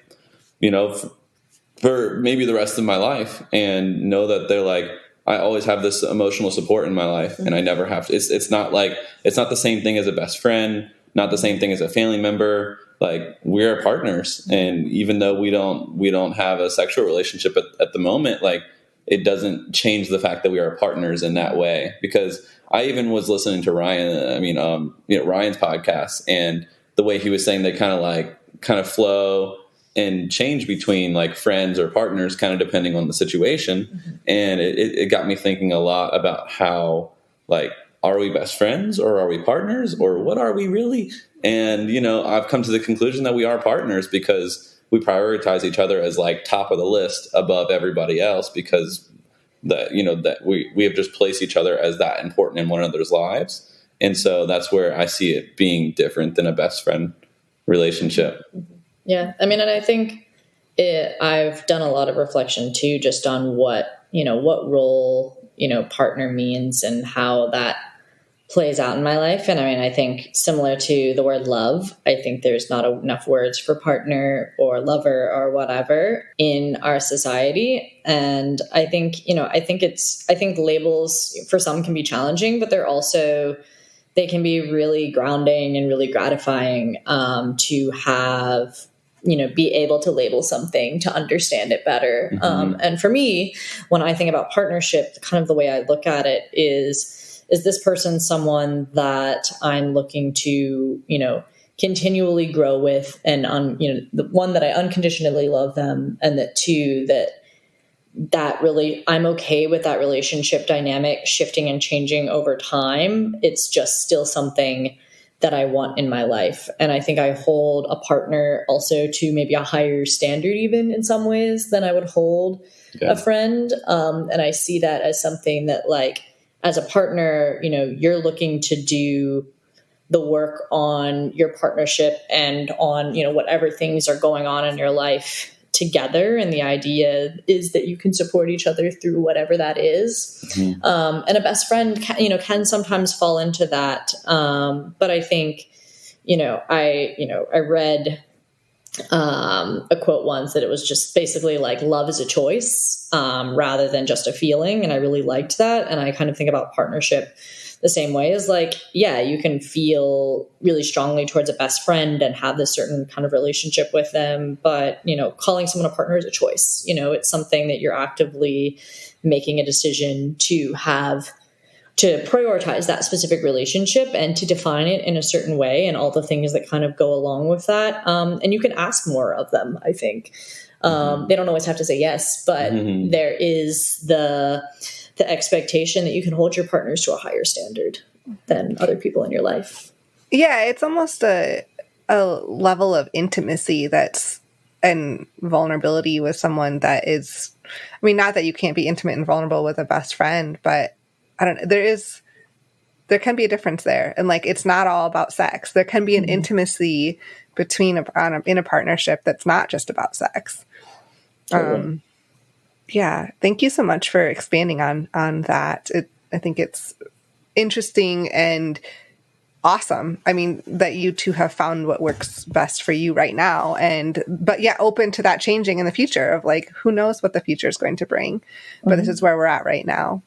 Speaker 4: for maybe the rest of my life, and know that they're like, I always have this emotional support in my life, and I never have to. It's not the same thing as a best friend, not the same thing as a family member. Like, we're partners, and even though we don't have a sexual relationship at the moment, like, it doesn't change the fact that we are partners in that way. Because I even was listening to Ryan's podcast, and the way he was saying they kind of flow and change between like friends or partners, kind of depending on the situation. And it got me thinking a lot about how, like, are we best friends or are we partners or what are we really? And, I've come to the conclusion that we are partners because we prioritize each other as like top of the list above everybody else, because that we have just placed each other as that important in one another's lives. And so that's where I see it being different than a best friend relationship.
Speaker 1: Yeah. I mean, and I think I've done a lot of reflection too, just on what role, partner means and how that plays out in my life. And I mean, I think similar to the word love, I think there's not enough words for partner or lover or whatever in our society. And I think, I think labels for some can be challenging, but they can be really grounding and really gratifying to have, be able to label something, to understand it better. And for me, when I think about partnership, kind of the way I look at it is this person someone that I'm looking to, continually grow with, and the one that I unconditionally love them, and that two, that really I'm okay with that relationship dynamic shifting and changing over time. It's just still something that I want in my life. And I think I hold a partner also to maybe a higher standard, even in some ways, than I would hold a friend. And I see that as something that, like, as a partner, you're looking to do the work on your partnership and on, whatever things are going on in your life together. And the idea is that you can support each other through whatever that is. And a best friend can sometimes fall into that. But I think I read a quote once that it was just basically like love is a choice rather than just a feeling. And I really liked that. And I kind of think about partnership the same way as like, yeah, you can feel really strongly towards a best friend and have this certain kind of relationship with them. But, calling someone a partner is a choice. It's something that you're actively making a decision to have, to prioritize that specific relationship and to define it in a certain way and all the things that kind of go along with that. And you can ask more of them, I think. They don't always have to say yes, but there is the expectation that you can hold your partners to a higher standard than other people in your life.
Speaker 2: Yeah, it's almost a level of intimacy and vulnerability with someone that is, not that you can't be intimate and vulnerable with a best friend, but I don't know, there can be a difference there. And like, it's not all about sex. There can be an intimacy between in a partnership that's not just about sex.
Speaker 1: Totally.
Speaker 2: Yeah. Thank you so much for expanding on that. I think it's interesting and awesome. That you two have found what works best for you right now. But yeah, open to that changing in the future of like, who knows what the future is going to bring, but this is where we're at right now.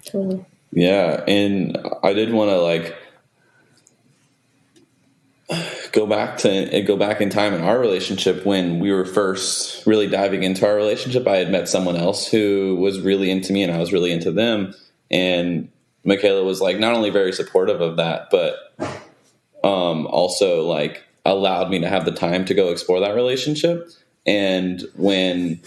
Speaker 1: Totally.
Speaker 4: Yeah. And I did want to like go back in time in our relationship when we were first really diving into our relationship. I had met someone else who was really into me and I was really into them. And Michaela was like not only very supportive of that, but also like allowed me to have the time to go explore that relationship. And when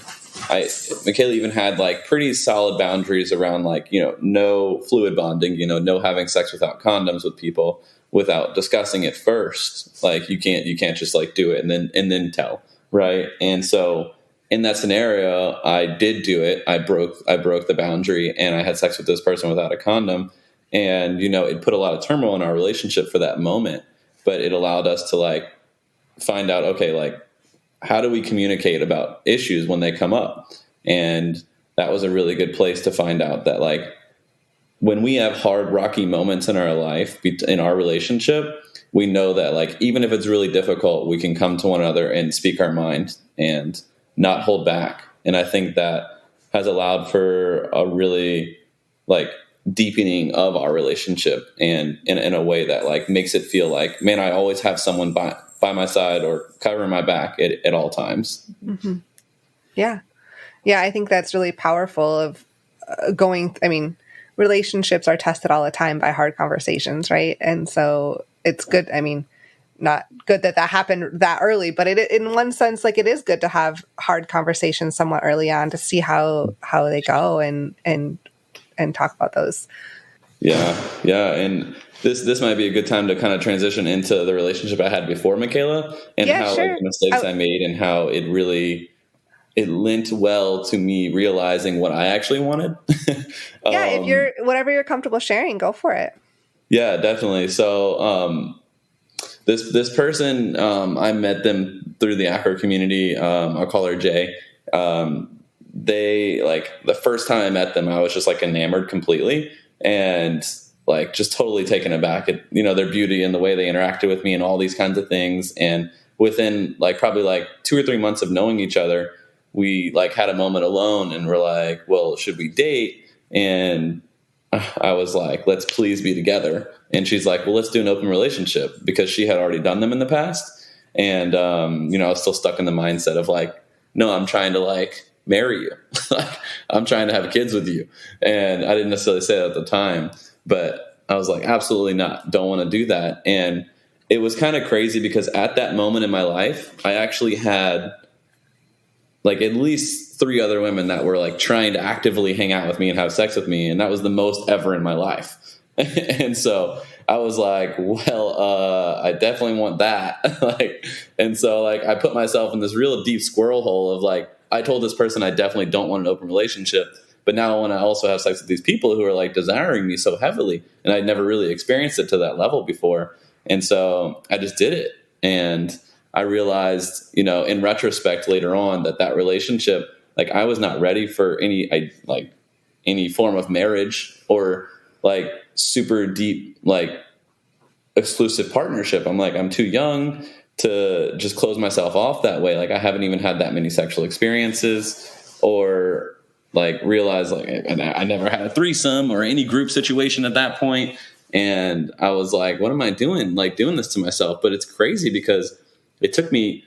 Speaker 4: Michaela even had like pretty solid boundaries around like, no fluid bonding, no having sex without condoms with people without discussing it first. Like you can't just like do it and then tell. Right. And so in that scenario, I did do it. I broke the boundary and I had sex with this person without a condom. And, it put a lot of turmoil in our relationship for that moment, but it allowed us to like find out, okay, like, how do we communicate about issues when they come up? And that was a really good place to find out that like when we have hard, rocky moments in our life, in our relationship, we know that like, even if it's really difficult, we can come to one another and speak our mind and not hold back. And I think that has allowed for a really like deepening of our relationship and in a way that like makes it feel like, man, I always have someone by my side or covering my back at all times.
Speaker 2: Mm-hmm. Yeah. Yeah. I think that's really powerful of relationships are tested all the time by hard conversations. Right. And so it's good. Not good that happened that early, but in one sense, like it is good to have hard conversations somewhat early on to see how they go and talk about those.
Speaker 4: Yeah. Yeah. And this might be a good time to kind of transition into the relationship I had before Michaela and how
Speaker 2: sure.
Speaker 4: like, the mistakes I made and how it lent well to me realizing what I actually wanted.
Speaker 2: Yeah. If whatever you're comfortable sharing, go for it. Yeah,
Speaker 4: definitely. So, this person, I met them through the acro community. I'll call her Jay. They like the first time I met them, I was just like enamored completely and like just totally taken aback at, their beauty and the way they interacted with me and all these kinds of things. And within like probably like 2 or 3 months of knowing each other, we like had a moment alone and we're like, well, should we date? And I was like, let's please be together. And she's like, well, let's do an open relationship because she had already done them in the past. And, I was still stuck in the mindset of like, no, I'm trying to like marry you. I'm trying to have kids with you. And I didn't necessarily say that at the time, but I was like, absolutely not. Don't want to do that. And it was kind of crazy because at that moment in my life, I actually had like at least 3 other women that were like trying to actively hang out with me and have sex with me. And that was the most ever in my life. And so I was like, well, I definitely want that. And so I put myself in this real deep squirrel hole of like, I told this person I definitely don't want an open relationship, but now I want to also have sex with these people who are like desiring me so heavily. And I'd never really experienced it to that level before. And so I just did it. And I realized, in retrospect later on that relationship, like I was not ready for any form of marriage or like super deep, like exclusive partnership. I'm like, I'm too young to just close myself off that way. Like, I haven't even had that many sexual experiences, or like realize like I never had a threesome or any group situation at that point. And I was like, what am I doing? Like, doing this to myself. But it's crazy because it took me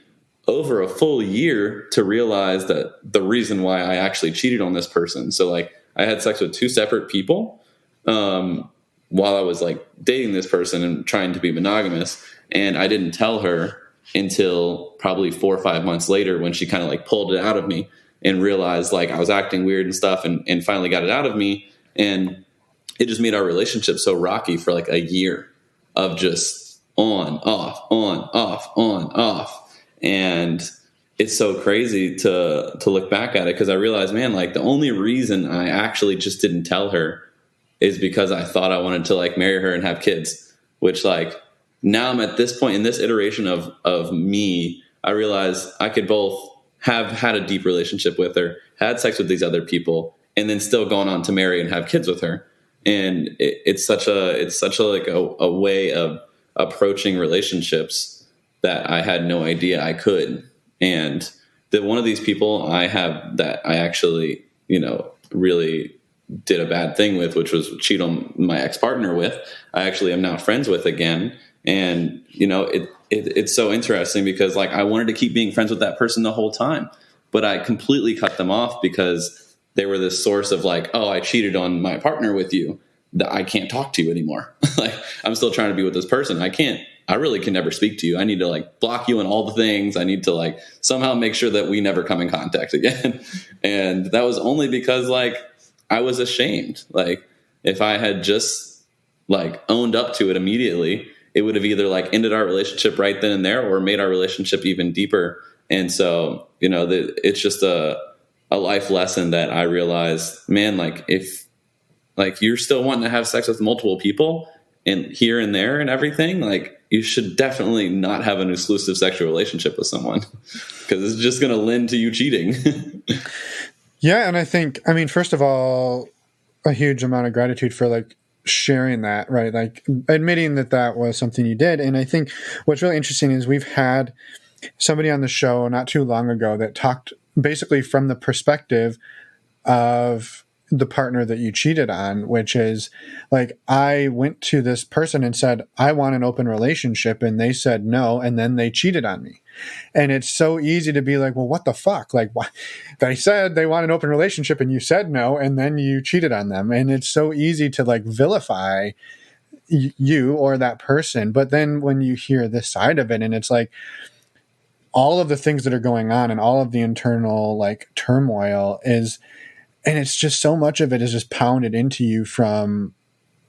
Speaker 4: over a full year to realize that the reason why I actually cheated on this person. So like, I had sex with two separate people while I was like dating this person and trying to be monogamous. And I didn't tell her until probably 4 or 5 months later, when she kind of like pulled it out of me and realized like I was acting weird and stuff, and finally got it out of me. And it just made our relationship so rocky for like a year of just on, off, on, off, on, off. And it's so crazy to look back at it, because I realized, man, like the only reason I actually just didn't tell her is because I thought I wanted to like marry her and have kids, which like now I'm at this point in this iteration of me, I realize I could both have had a deep relationship with her, had sex with these other people, and then still gone on to marry and have kids with her. And it's such a like a way of approaching relationships that I had no idea I could. And that one of these people I have that I actually, really did a bad thing with, which was cheat on my ex-partner with, I actually am now friends with again. And, it's so interesting because like I wanted to keep being friends with that person the whole time, but I completely cut them off because they were this source of like, oh, I cheated on my partner with you, that I can't talk to you anymore. Like, I'm still trying to be with this person. I really can never speak to you. I need to like block you and all the things. I need to like somehow make sure that we never come in contact again. And that was only because like I was ashamed. Like, if I had just like owned up to it immediately, it would have either like ended our relationship right then and there, or made our relationship even deeper. And so, it's just a life lesson that I realized, man, like if like you're still wanting to have sex with multiple people and here and there and everything, like you should definitely not have an exclusive sexual relationship with someone, because it's just going to lend to you cheating.
Speaker 3: Yeah. And I think, first of all, a huge amount of gratitude for like sharing that, right? Like admitting that was something you did. And I think what's really interesting is we've had somebody on the show not too long ago that talked basically from the perspective of the partner that you cheated on, which is like, I went to this person and said, I want an open relationship. And they said no. And then they cheated on me. And it's so easy to be like, well, what the fuck? Like, why? They said they want an open relationship and you said no, and then you cheated on them. And it's so easy to like vilify you or that person. But then when you hear this side of it, and it's like all of the things that are going on and all of the internal like turmoil is, and it's just so much of it is just pounded into you from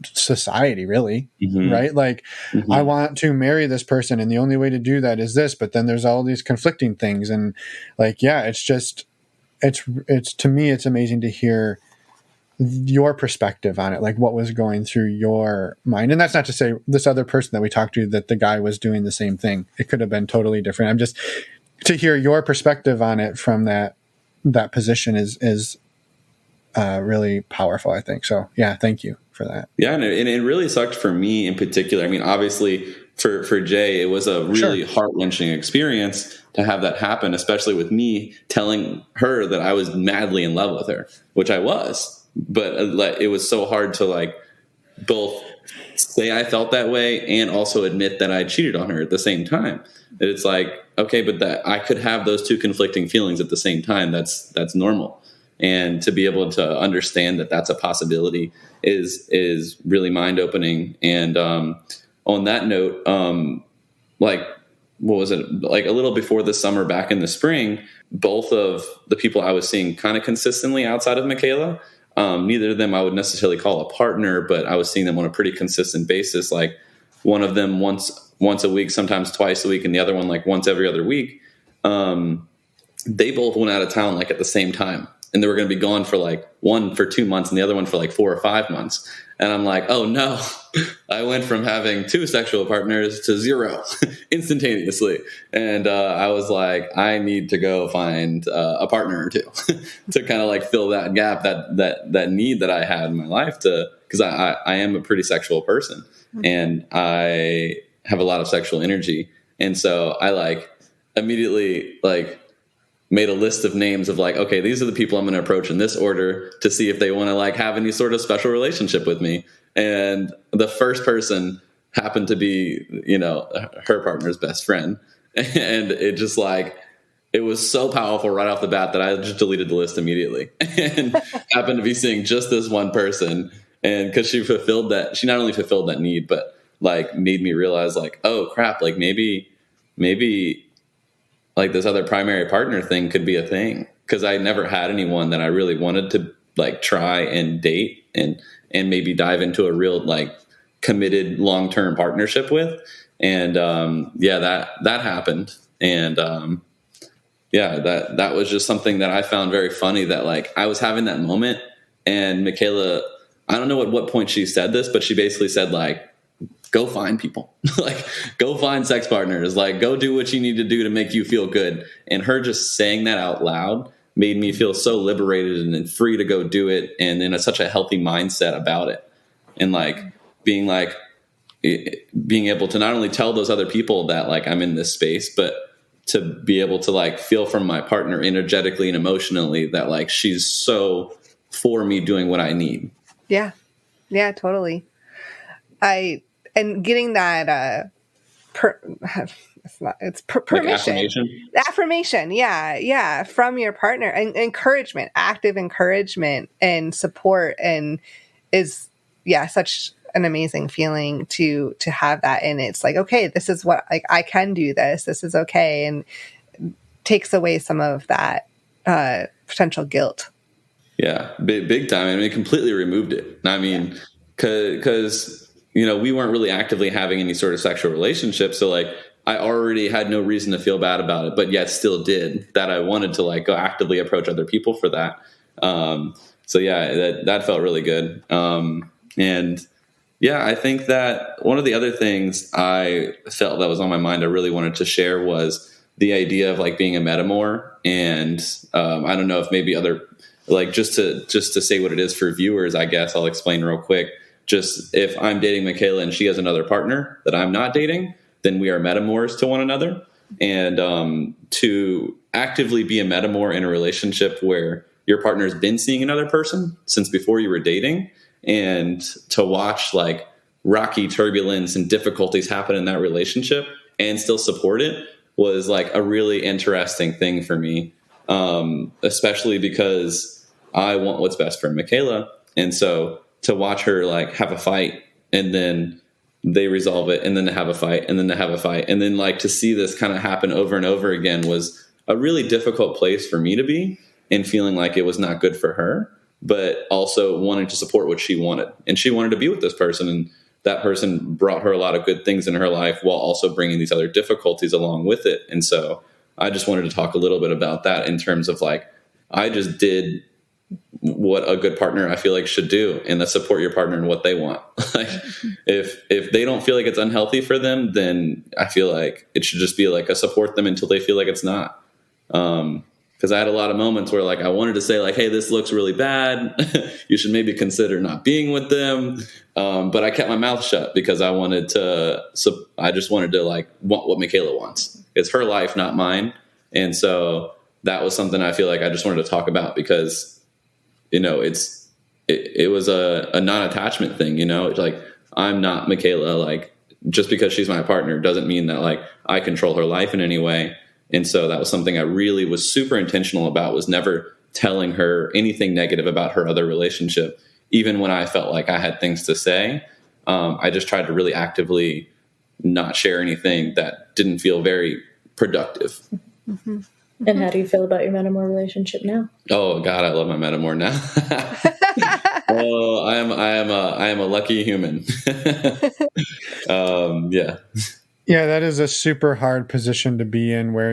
Speaker 3: society, really, right? Like, I want to marry this person, and the only way to do that is this. But then there's all these conflicting things, and like, yeah, it's just, it's to me, it's amazing to hear your perspective on it, like what was going through your mind. And that's not to say this other person that we talked to, that the guy was doing the same thing. It could have been totally different. I'm just, to hear your perspective on it from that position is really powerful, I think. So yeah, thank you for that.
Speaker 4: Yeah. And it really sucked for me in particular. I mean, obviously for Jay, it was a really heart-wrenching experience to have that happen, especially with me telling her that I was madly in love with her, which I was, but it was so hard to like both say I felt that way and also admit that I cheated on her at the same time. It's like, okay, but that I could have those two conflicting feelings at the same time. That's normal. And to be able to understand that that's a possibility is really mind opening. And on that note, like, what was it? Like a little before the summer, back in the spring, both of the people I was seeing kind of consistently outside of Michaela, neither of them I would necessarily call a partner, but I was seeing them on a pretty consistent basis. Like one of them once a week, sometimes twice a week, and the other one like once every other week. They both went out of town like at the same time. and they were going to be gone for like one for 2 months and the other one for like 4 or 5 months. And I'm like, oh no, I went from having 2 sexual partners to 0 instantaneously. And I was like, I need to go find a partner or 2 to kind of like fill that gap, that need that I had in my life, because I am a pretty sexual person and I have a lot of sexual energy. And so I like immediately like made a list of names of like, okay, these are the people I'm going to approach in this order to see if they want to like have any sort of special relationship with me. And the first person happened to be, you know, her partner's best friend. And it just like, it was so powerful right off the bat that I just deleted the list immediately and happened to be seeing just this one person. And cause she not only fulfilled that need, but like made me realize like, oh crap, like maybe like this other primary partner thing could be a thing, because I never had anyone that I really wanted to like try and date and maybe dive into a real like committed long-term partnership with. And that happened. And that was just something that I found very funny, that like I was having that moment, and Michaela, I don't know at what point she said this, but she basically said like, go find people, like go find sex partners, like go do what you need to do to make you feel good. And her just saying that out loud made me feel so liberated and free to go do it. And in such a healthy mindset about it. And like being able to not only tell those other people that like I'm in this space, but to be able to like feel from my partner energetically and emotionally that like she's so for me doing what I need.
Speaker 2: Yeah. Yeah, totally. And getting that, permission, like affirmation. Yeah. From your partner, and encouragement, active encouragement and support, and is such an amazing feeling to have that. And it's like, okay, this is what, like, I can do this. This is okay. And takes away some of that, potential guilt.
Speaker 4: Yeah. Big time. I mean, it completely removed it. I mean, cause you know, we weren't really actively having any sort of sexual relationship. So like I already had no reason to feel bad about it, but yet still did, that I wanted to like go actively approach other people for that. So yeah, that felt really good. And yeah, I think that one of the other things I felt that was on my mind, I really wanted to share, was the idea of like being a metamor. And I don't know if maybe other, like just to say what it is for viewers, I guess I'll explain real quick. Just if I'm dating Michaela and she has another partner that I'm not dating, then we are metamors to one another. And to actively be a metamor in a relationship where your partner's been seeing another person since before you were dating, and to watch like rocky turbulence and difficulties happen in that relationship and still support it, was like a really interesting thing for me, especially because I want what's best for Michaela. And so to watch her like have a fight, and then they resolve it, and then to have a fight, and then to have a fight, and then like to see this kind of happen over and over again, was a really difficult place for me to be, and feeling like it was not good for her, but also wanting to support what she wanted. And she wanted to be with this person, and that person brought her a lot of good things in her life while also bringing these other difficulties along with it. And so I just wanted to talk a little bit about that in terms of like, I just did what a good partner I feel like should do, and that's support your partner in what they want. Like if they don't feel like it's unhealthy for them, then I feel like it should just be like a support them until they feel like it's not. Because I had a lot of moments where like I wanted to say like, hey, this looks really bad. You should maybe consider not being with them. But I kept my mouth shut because I wanted to. So I just wanted to like want what Michaela wants. It's her life, not mine. And so that was something I feel like I just wanted to talk about, because you know, it was a non-attachment thing, you know. It's like, I'm not Michaela. Like, just because she's my partner doesn't mean that like I control her life in any way. And so that was something I really was super intentional about, was never telling her anything negative about her other relationship, even when I felt like I had things to say. I just tried to really actively not share anything that didn't feel very productive.
Speaker 1: Mm-hmm. And how do you feel about your metamor relationship now?
Speaker 4: Oh God, I love my metamor now. Oh, I am a lucky human. Yeah.
Speaker 3: Yeah, that is a super hard position to be in, where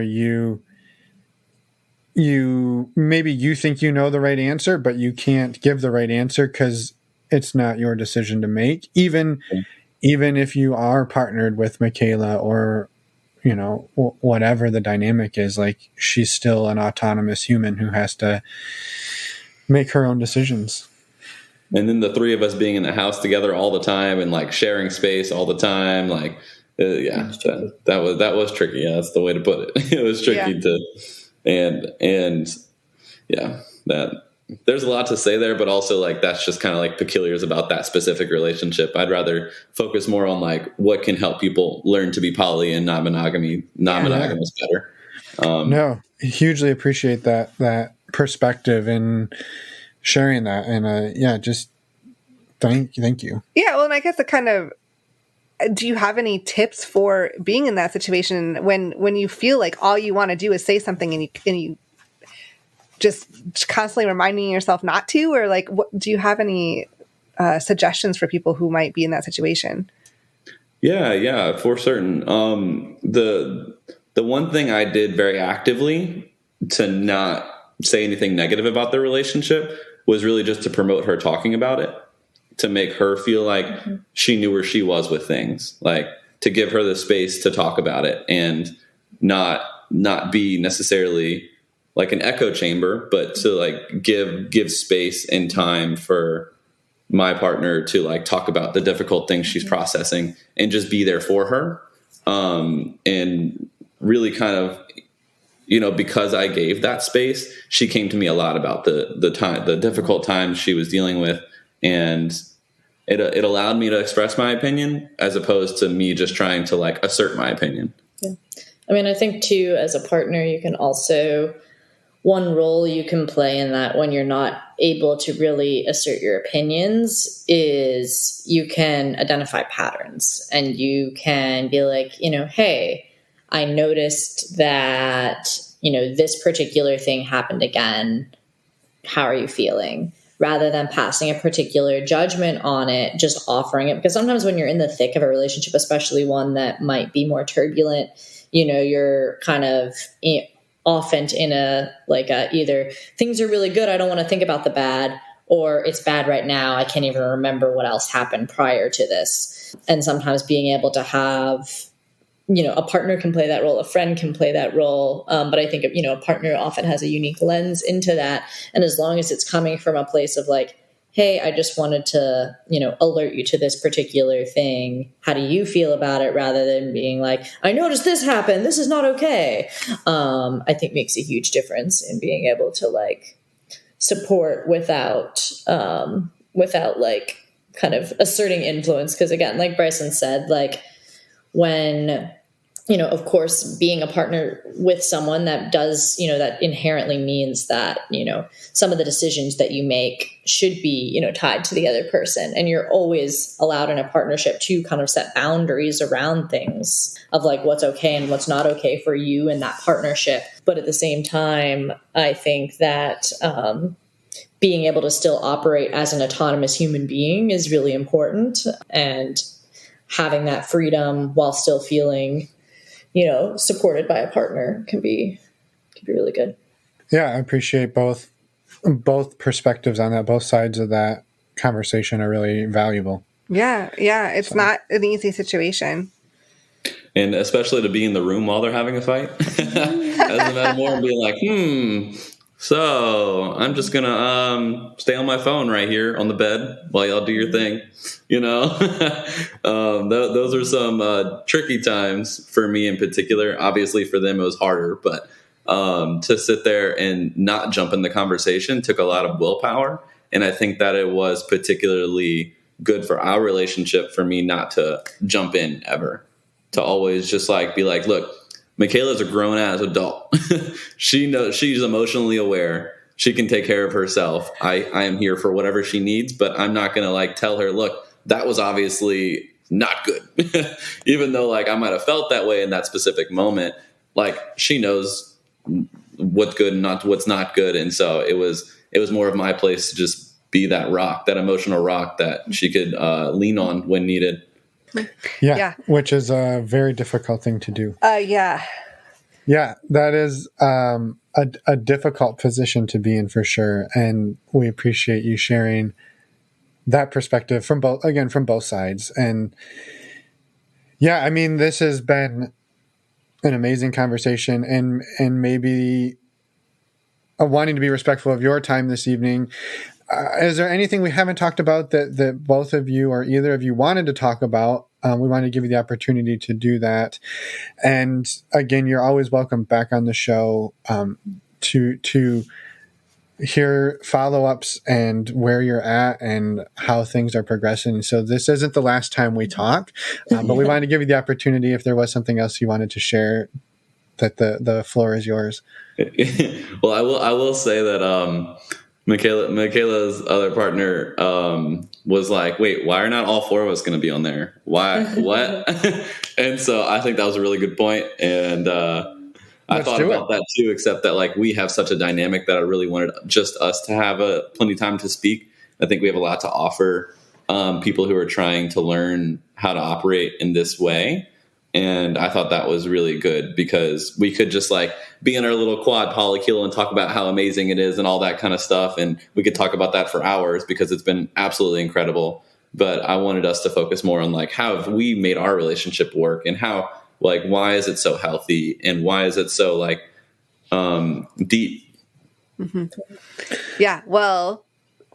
Speaker 3: maybe you think you know the right answer, but you can't give the right answer because it's not your decision to make. Even if you are partnered with Michaela or, you know, whatever the dynamic is, like, she's still an autonomous human who has to make her own decisions.
Speaker 4: And then the three of us being in the house together all the time and like sharing space all the time, like, that was tricky. Yeah, that's the way to put it. It was tricky that there's a lot to say there, but also like that's just kind of like peculiars about that specific relationship. I'd rather focus more on like what can help people learn to be poly and non-monogamous better.
Speaker 3: No, hugely appreciate that perspective and sharing that. And just thank you. Yeah,
Speaker 2: well, and I guess it kind of, do you have any tips for being in that situation when you feel like all you want to do is say something and you just constantly reminding yourself not to, or like, do you have any suggestions for people who might be in that situation?
Speaker 4: Yeah, for certain. The one thing I did very actively to not say anything negative about the relationship was really just to promote her talking about it, to make her feel like she knew where she was with things, like to give her the space to talk about it and not be necessarily like an echo chamber, but to like give space and time for my partner to like talk about the difficult things she's processing and just be there for her. And really kind of, you know, because I gave that space, she came to me a lot about the difficult times she was dealing with. And it allowed me to express my opinion as opposed to me just trying to like assert my opinion.
Speaker 1: Yeah. I mean, I think too, as a partner, you can also, one role you can play in that when you're not able to really assert your opinions is you can identify patterns and you can be like, you know, hey, I noticed that, you know, this particular thing happened again. How are you feeling? Rather than passing a particular judgment on it, just offering it. Because sometimes when you're in the thick of a relationship, especially one that might be more turbulent, you know, you're kind of often in either things are really good, I don't want to think about the bad, or it's bad right now, I can't even remember what else happened prior to this. And sometimes being able to have, you know, a partner can play that role, a friend can play that role. But I think, you know, a partner often has a unique lens into that. And as long as it's coming from a place of like, hey, I just wanted to, you know, alert you to this particular thing. How do you feel about it? Rather than being like, I noticed this happened, this is not okay. I think makes a huge difference in being able to like support without like kind of asserting influence. Because again, like Bryson said, like when, you know, of course, being a partner with someone that does, you know, that inherently means that, you know, some of the decisions that you make should be, you know, tied to the other person. And you're always allowed in a partnership to kind of set boundaries around things of like what's okay and what's not okay for you in that partnership. But at the same time, I think that being able to still operate as an autonomous human being is really important, and having that freedom while still feeling, you know, supported by a partner can be really good.
Speaker 3: Yeah, I appreciate both perspectives on that. Both sides of that conversation are really valuable.
Speaker 2: Yeah. It's not an easy situation.
Speaker 4: And especially to be in the room while they're having a fight. As a metaphor, and being like, so I'm just going to stay on my phone right here on the bed while y'all do your thing. You know, those are some tricky times for me in particular. Obviously for them, it was harder, but to sit there and not jump in the conversation took a lot of willpower. And I think that it was particularly good for our relationship for me not to jump in ever, to always just like be like, look, Michaela's a grown ass adult. She knows, she's emotionally aware. She can take care of herself. I am here for whatever she needs, but I'm not going to like tell her, look, that was obviously not good. Even though like I might have felt that way in that specific moment, like she knows what's good and not what's not good. And so it was more of my place to just be that rock, that emotional rock that she could lean on when needed.
Speaker 3: Yeah, which is a very difficult thing to do.
Speaker 2: Yeah,
Speaker 3: that is a difficult position to be in for sure. And we appreciate you sharing that perspective from both sides. And yeah, I mean, this has been an amazing conversation, and maybe wanting to be respectful of your time this evening. Is there anything we haven't talked about that both of you or either of you wanted to talk about? We want to give you the opportunity to do that. And again, you're always welcome back on the show to hear follow-ups and where you're at and how things are progressing. So this isn't the last time we talk, but we wanted to give you the opportunity if there was something else you wanted to share, that the floor is yours.
Speaker 4: Well, I will say that Michaela's other partner was like, wait, why are not all four of us going to be on there? Why? What? And so I think that was a really good point. And I thought about that too, except that like we have such a dynamic that I really wanted just us to have plenty of time to speak. I think we have a lot to offer people who are trying to learn how to operate in this way. And I thought that was really good because we could just like be in our little quad polycule and talk about how amazing it is and all that kind of stuff. And we could talk about that for hours because it's been absolutely incredible. But I wanted us to focus more on like, how have we made our relationship work, and how, like, why is it so healthy, and why is it so like deep?
Speaker 2: Mm-hmm. Yeah. Well,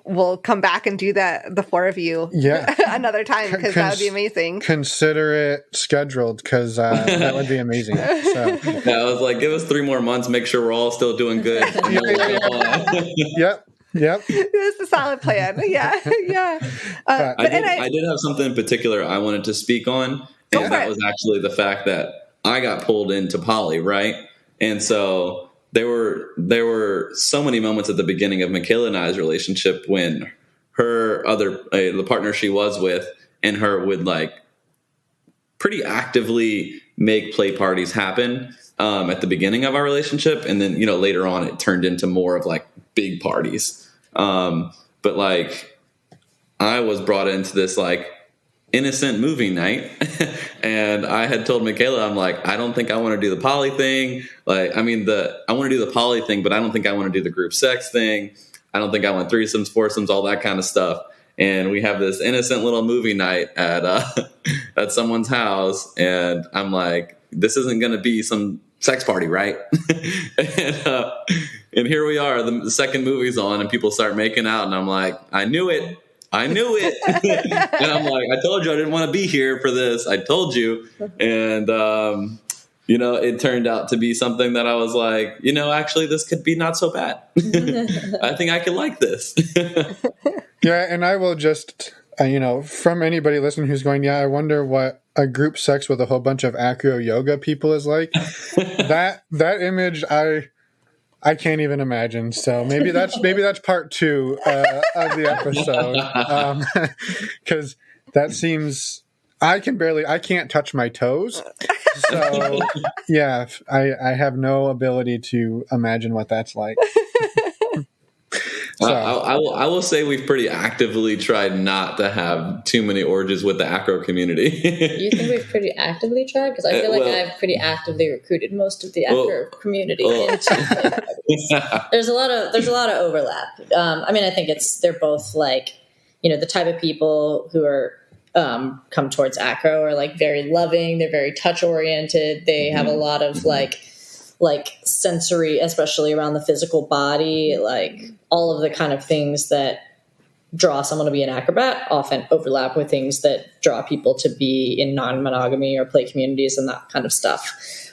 Speaker 2: we'll come back and do that, the four of you, another time, because that would be amazing. Consider
Speaker 3: it scheduled, because that would be amazing. So.
Speaker 4: Yeah, I was like, give us 3 more months, make sure we're all still doing good.
Speaker 3: Yep.
Speaker 2: It's a solid plan. Yeah.
Speaker 4: I did have something in particular I wanted to speak on, and that was actually the fact that I got pulled into poly, right? And so there were so many moments at the beginning of Michaela and I's relationship when her the partner she was with and her would like pretty actively make play parties happen at the beginning of our relationship, and then later on it turned into more of like big parties. But like I was brought into this like innocent movie night and I had told Michaela, I'm like, I don't think I want to do the poly thing. Like, I mean, I want to do the poly thing, but I don't think I want to do the group sex thing. I don't think I want threesomes, foursomes, all that kind of stuff. And we have this innocent little movie night at someone's house, and I'm like, this isn't going to be some sex party, right? and here we are, the second movie's on, and people start making out, and I'm like, I knew it. And I'm like, I told you I didn't want to be here for this. I told you. And, it turned out to be something that I was like, actually, this could be not so bad. I think I could like this.
Speaker 3: Yeah, and I will just, from anybody listening who's going, I wonder what a group sex with a whole bunch of acro-yoga people is like. that image, I can't even imagine. So maybe that's part 2 of the episode, because that seems I can't touch my toes. So yeah, I have no ability to imagine what that's like.
Speaker 4: So. I will say we've pretty actively tried not to have too many orgies with the acro community.
Speaker 1: You think we've pretty actively tried? Because I feel like I've pretty actively recruited most of the acro community into There's a lot of overlap. I think they're both like, the type of people who are come towards acro are like very loving. They're very touch oriented. They have a lot of like sensory, especially around the physical body, like all of the kind of things that draw someone to be an acrobat often overlap with things that draw people to be in non-monogamy or play communities and that kind of stuff.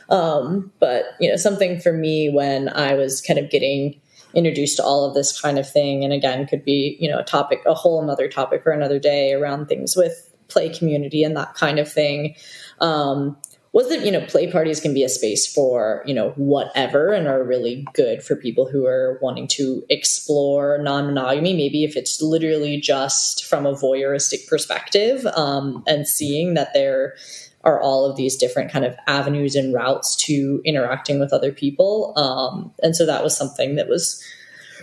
Speaker 1: But something for me when I was kind of getting introduced to all of this kind of thing, and again, could be, a whole another topic for another day around things with play community and that kind of thing, was that, play parties can be a space for, whatever, and are really good for people who are wanting to explore non-monogamy, maybe if it's literally just from a voyeuristic perspective, and seeing that there are all of these different kind of avenues and routes to interacting with other people. And so that was something that was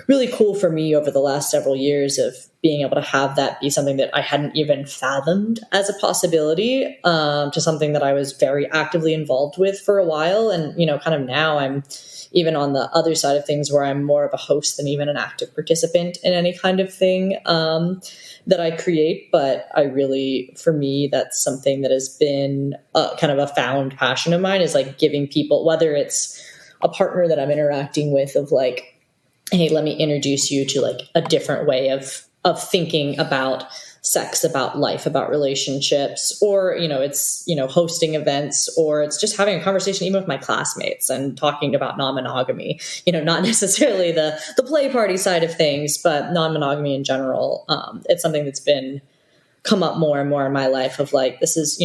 Speaker 1: really cool for me over the last several years of being able to have that be something that I hadn't even fathomed as a possibility, to something that I was very actively involved with for a while. And, kind of now I'm even on the other side of things where I'm more of a host than even an active participant in any kind of thing that I create. But for me, that's something that has been kind of a found passion of mine, is like giving people, whether it's a partner that I'm interacting with, of like, hey, let me introduce you to like a different way of thinking about sex, about life, about relationships, or, it's, hosting events, or it's just having a conversation even with my classmates and talking about non-monogamy, not necessarily the play party side of things, but non-monogamy in general. It's something that's come up more and more in my life of like, this is,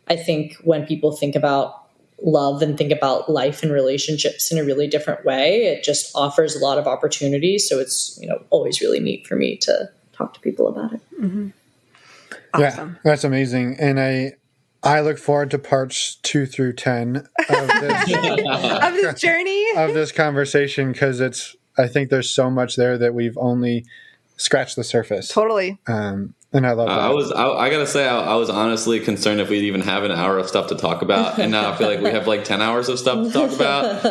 Speaker 1: I think when people think about love and think about life and relationships in a really different way, it just offers a lot of opportunities. So it's, always really neat for me to talk to people about it.
Speaker 2: Mm-hmm. Awesome.
Speaker 3: Yeah, that's amazing. And I look forward to parts 2 through 10 of this,
Speaker 2: of this journey,
Speaker 3: of this conversation, because I think there's so much there that we've only scratched the surface.
Speaker 2: Totally.
Speaker 3: And I love that.
Speaker 4: I gotta say, I was honestly concerned if we'd even have an hour of stuff to talk about, and now I feel like we have like 10 hours of stuff to talk about.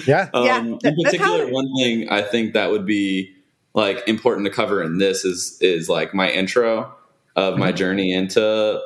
Speaker 3: Yeah.
Speaker 4: In particular, one thing I think that would be like important to cover in this is like my intro of my journey into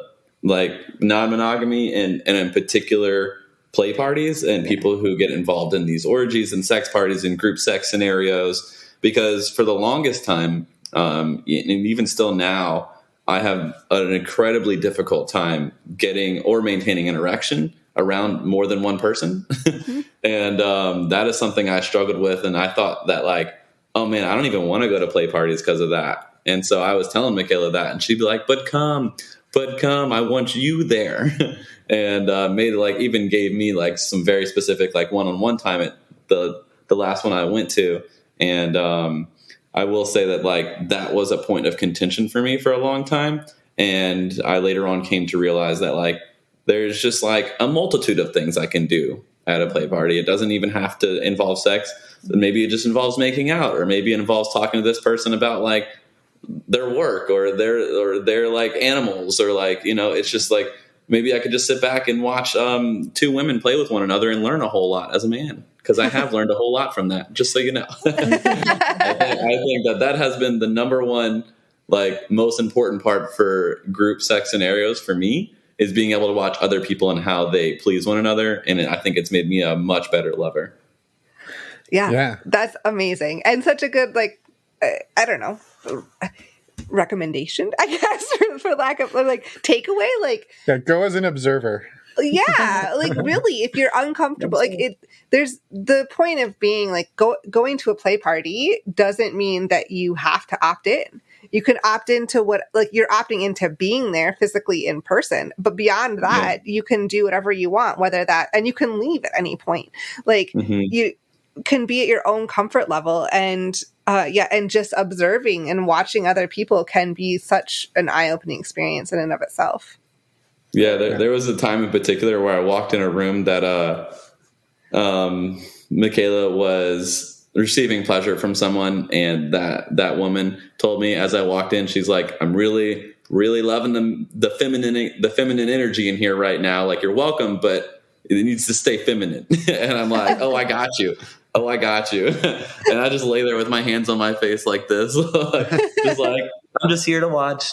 Speaker 4: like non-monogamy, and in particular play parties and people who get involved in these orgies and sex parties and group sex scenarios. Because for the longest time, and even still now, I have an incredibly difficult time getting or maintaining an erection around more than one person. Mm-hmm. And that is something I struggled with. And I thought that like, oh man, I don't even want to go to play parties because of that. And so I was telling Michaela that, and she'd be like, but come, I want you there. And even gave me like some very specific, like one-on-one time at the last one I went to. And I will say that like that was a point of contention for me for a long time. And I later on came to realize that like there's just like a multitude of things I can do at a play party. It doesn't even have to involve sex. Maybe it just involves making out, or maybe it involves talking to this person about like their work or their like animals, or like, it's just like maybe I could just sit back and watch 2 women play with one another and learn a whole lot as a man. Because I have learned a whole lot from that, just so you know. I think that has been the number one, like, most important part for group sex scenarios for me, is being able to watch other people and how they please one another. And I think it's made me a much better lover.
Speaker 2: Yeah. That's amazing. And such a good, like, I don't know, recommendation, I guess, for lack of, like, takeaway. Like,
Speaker 3: yeah, go as an observer.
Speaker 2: Yeah, like really, if you're uncomfortable, like there's the point of being like going to a play party doesn't mean that you have to opt in. You can opt into you're opting into being there physically in person, but beyond that, you can do whatever you want, and you can leave at any point. Like you can be at your own comfort level, and and just observing and watching other people can be such an eye-opening experience in and of itself.
Speaker 4: Yeah, there was a time in particular where I walked in a room that Michaela was receiving pleasure from someone, and that woman told me as I walked in, she's like, "I'm really, really loving the feminine energy in here right now. Like, you're welcome, but it needs to stay feminine." And I'm like, "Oh, I got you. Oh, I got you." And I just lay there with my hands on my face like this, just like, I'm just here to watch.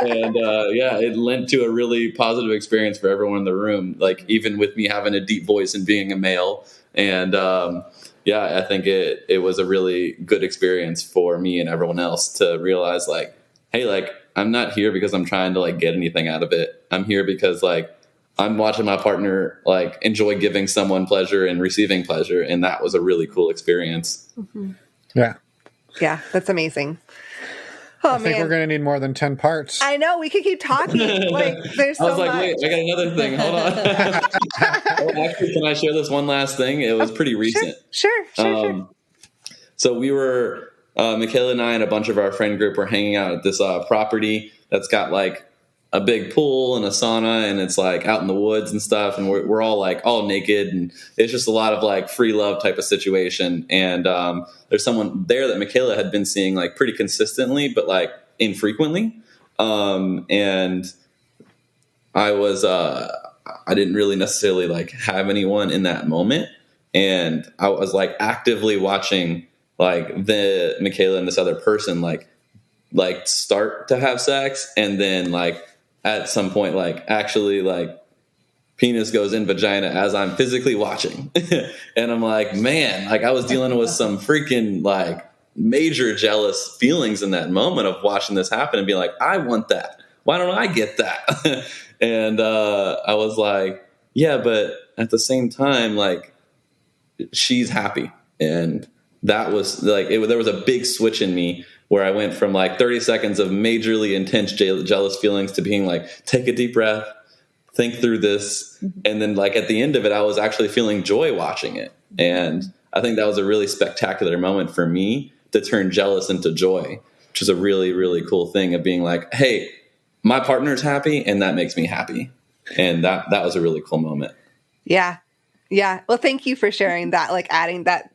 Speaker 4: And it lent to a really positive experience for everyone in the room, like even with me having a deep voice and being a male. And I think it was a really good experience for me and everyone else to realize like, hey, like I'm not here because I'm trying to like get anything out of it. I'm here because like I'm watching my partner like enjoy giving someone pleasure and receiving pleasure. And that was a really cool experience.
Speaker 2: Mm-hmm.
Speaker 3: Yeah.
Speaker 2: Yeah, that's amazing.
Speaker 3: I think we're going to need more than 10 parts.
Speaker 2: I know. We could keep talking. Like, there's so much.
Speaker 4: Wait, I got another thing. Hold on. Actually, can I share this one last thing? It was pretty recent.
Speaker 2: Sure.
Speaker 4: So we were, Michaela and I and a bunch of our friend group were hanging out at this property that's got like a big pool and a sauna, and it's like out in the woods and stuff, and we're all like all naked, and it's just a lot of like free love type of situation. And there's someone there that Michaela had been seeing like pretty consistently, but like infrequently. And I was I didn't really necessarily like have anyone in that moment, and I was like actively watching like the Michaela and this other person like start to have sex, and then like at some point like actually like penis goes in vagina as I'm physically watching. And I'm like, man, like I was dealing with some freaking like major jealous feelings in that moment of watching this happen and being like, I want that. Why don't I get that? And I was like, yeah, but at the same time, like she's happy. And that was like, there was a big switch in me where I went from like 30 seconds of majorly intense jealous feelings to being like, take a deep breath, think through this. And then like at the end of it, I was actually feeling joy watching it. And I think that was a really spectacular moment for me to turn jealous into joy, which is a really, really cool thing of being like, hey, my partner's happy and that makes me happy. And that was a really cool moment.
Speaker 2: Yeah. Yeah. Well, thank you for sharing that, like adding that.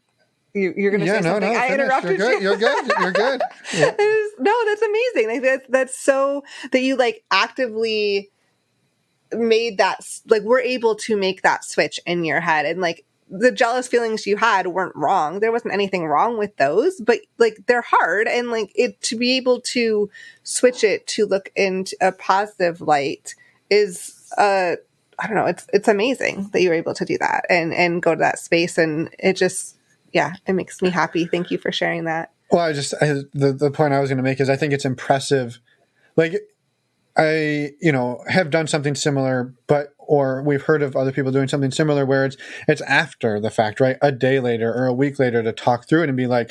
Speaker 2: You're going to say something. I interrupted you.
Speaker 3: You're good. You're good. Yeah.
Speaker 2: No, that's amazing. Like that's so that you like actively made that, like we're able to make that switch in your head, and like the jealous feelings you had weren't wrong. There wasn't anything wrong with those, but like they're hard, and like it to be able to switch it to look into a positive light is I don't know, it's amazing that you were able to do that and go to that space, and it just it makes me happy. Thank you for sharing that.
Speaker 3: Well, the point I was going to make is I think it's impressive. Like I, have done something similar, or we've heard of other people doing something similar where it's after the fact, right? A day later or a week later to talk through it and be like,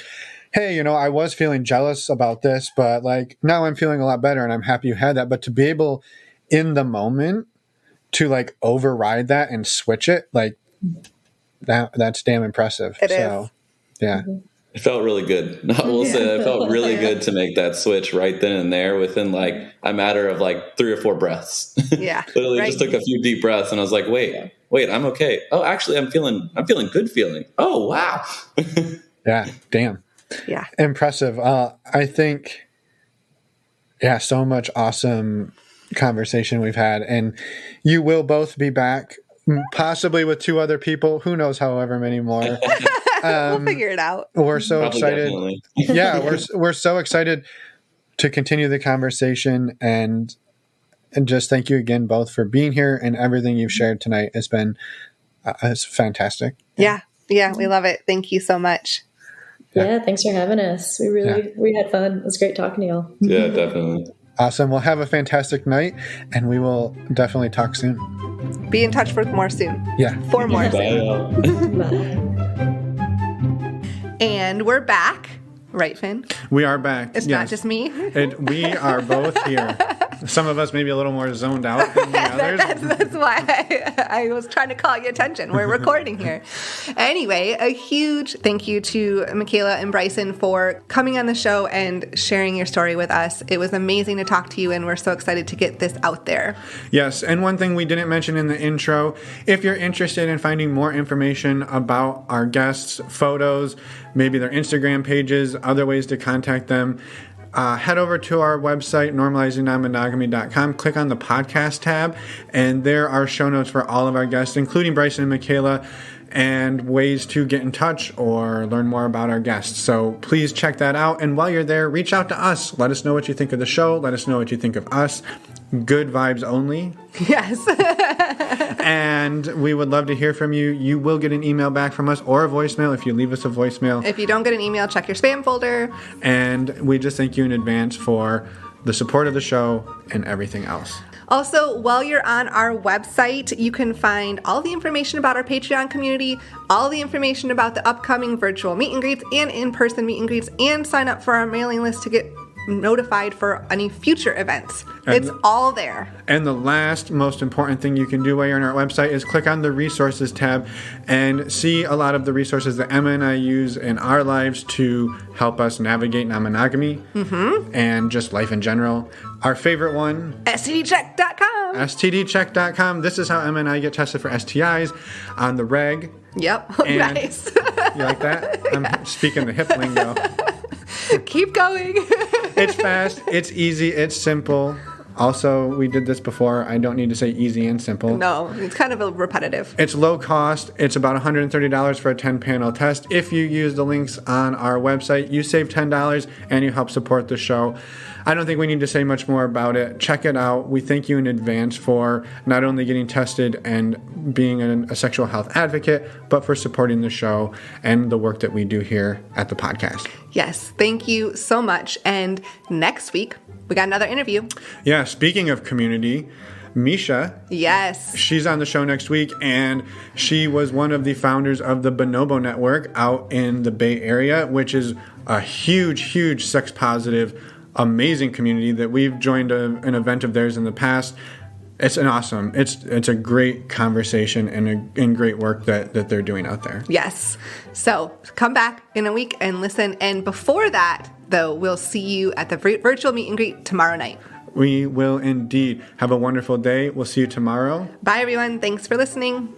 Speaker 3: hey, I was feeling jealous about this, but like now I'm feeling a lot better and I'm happy you had that. But to be able in the moment to like override that and switch it, like that's damn impressive.
Speaker 2: It is.
Speaker 3: Yeah.
Speaker 1: Mm-hmm.
Speaker 4: It felt really good. I will say it felt really good to make that switch right then and there within like a matter of like 3 or 4 breaths.
Speaker 2: Yeah.
Speaker 4: Literally just took a few deep breaths and I was like, wait, I'm okay. Oh, actually I'm feeling good feeling. Oh, wow.
Speaker 3: Yeah. Damn.
Speaker 2: Yeah.
Speaker 3: Impressive. I think, so much awesome conversation we've had, and you will both be back possibly with 2 other people. Who knows, however many more.
Speaker 2: We'll figure it out.
Speaker 3: We're so
Speaker 4: Probably
Speaker 3: excited.
Speaker 4: Definitely.
Speaker 3: Yeah, we're so excited to continue the conversation, and just thank you again both for being here, and everything you've shared tonight has been it's fantastic.
Speaker 2: Yeah, we love it. Thank you so much.
Speaker 1: Yeah, thanks for having us. We had fun. It was great talking to y'all.
Speaker 4: Yeah, definitely.
Speaker 3: Awesome. Well, have a fantastic night, and we will definitely talk soon.
Speaker 2: Be in touch with more soon.
Speaker 3: Yeah.
Speaker 2: 4 more
Speaker 4: Bye,
Speaker 2: soon.
Speaker 4: y'all.
Speaker 1: Bye.
Speaker 2: And we're back. Right, Finn?
Speaker 3: We are back.
Speaker 2: It's not just me.
Speaker 3: We are both here. Some of us maybe a little more zoned out than the others.
Speaker 2: That's why I was trying to call your attention. We're recording here. Anyway, a huge thank you to Michaela and Bryson for coming on the show and sharing your story with us. It was amazing to talk to you, and we're so excited to get this out there.
Speaker 3: Yes, and one thing we didn't mention in the intro, if you're interested in finding more information about our guests, photos, maybe their Instagram pages, other ways to contact them, head over to our website, normalizingnonmonogamy.com, click on the podcast tab, and there are show notes for all of our guests, including Bryson and Michaela, and ways to get in touch or learn more about our guests. So please check that out. And while you're there, reach out to us. Let us know what you think of the show. Let us know what you think of us. Good vibes only.
Speaker 2: Yes.
Speaker 3: And we would love to hear from you. You will get an email back from us or a voicemail if you leave us a voicemail.
Speaker 2: If you don't get an email, check your spam folder.
Speaker 3: And we just thank you in advance for the support of the show and everything else.
Speaker 2: Also, while you're on our website, you can find all the information about our Patreon community, all the information about the upcoming virtual meet and greets and in-person meet and greets, and sign up for our mailing list to get notified for any future events. It's all there.
Speaker 3: And the last most important thing you can do while you're on our website is click on the resources tab and see a lot of the resources that Emma and I use in our lives to help us navigate non-monogamy and just life in general. Our favorite one,
Speaker 2: STDcheck.com.
Speaker 3: STDcheck.com. This is how Emma and I get tested for STIs on the reg.
Speaker 2: Yep.
Speaker 3: And
Speaker 2: nice.
Speaker 3: You like that? I'm speaking the hip lingo.
Speaker 2: Keep going.
Speaker 3: It's fast, it's easy, it's simple. Also, we did this before. I don't need to say easy and simple.
Speaker 2: No, it's kind of repetitive.
Speaker 3: It's low cost. It's about $130 for a 10-panel test. If you use the links on our website, you save $10 and you help support the show. I don't think we need to say much more about it. Check it out. We thank you in advance for not only getting tested and being a sexual health advocate, but for supporting the show and the work that we do here at the podcast.
Speaker 2: Yes, thank you so much. And next week, we got another interview.
Speaker 3: Yeah, speaking of community, Misha.
Speaker 2: Yes.
Speaker 3: She's on the show next week, and she was one of the founders of the Bonobo Network out in the Bay Area, which is a huge sex-positive, amazing community that we've joined an event of theirs in the past. It's it's a great conversation and great work that they're doing out there.
Speaker 2: Yes. So come back in a week and listen. And before that, though, we'll see you at the virtual meet and greet tomorrow night.
Speaker 3: We will indeed. Have a wonderful day. We'll see you tomorrow.
Speaker 2: Bye, everyone. Thanks for listening.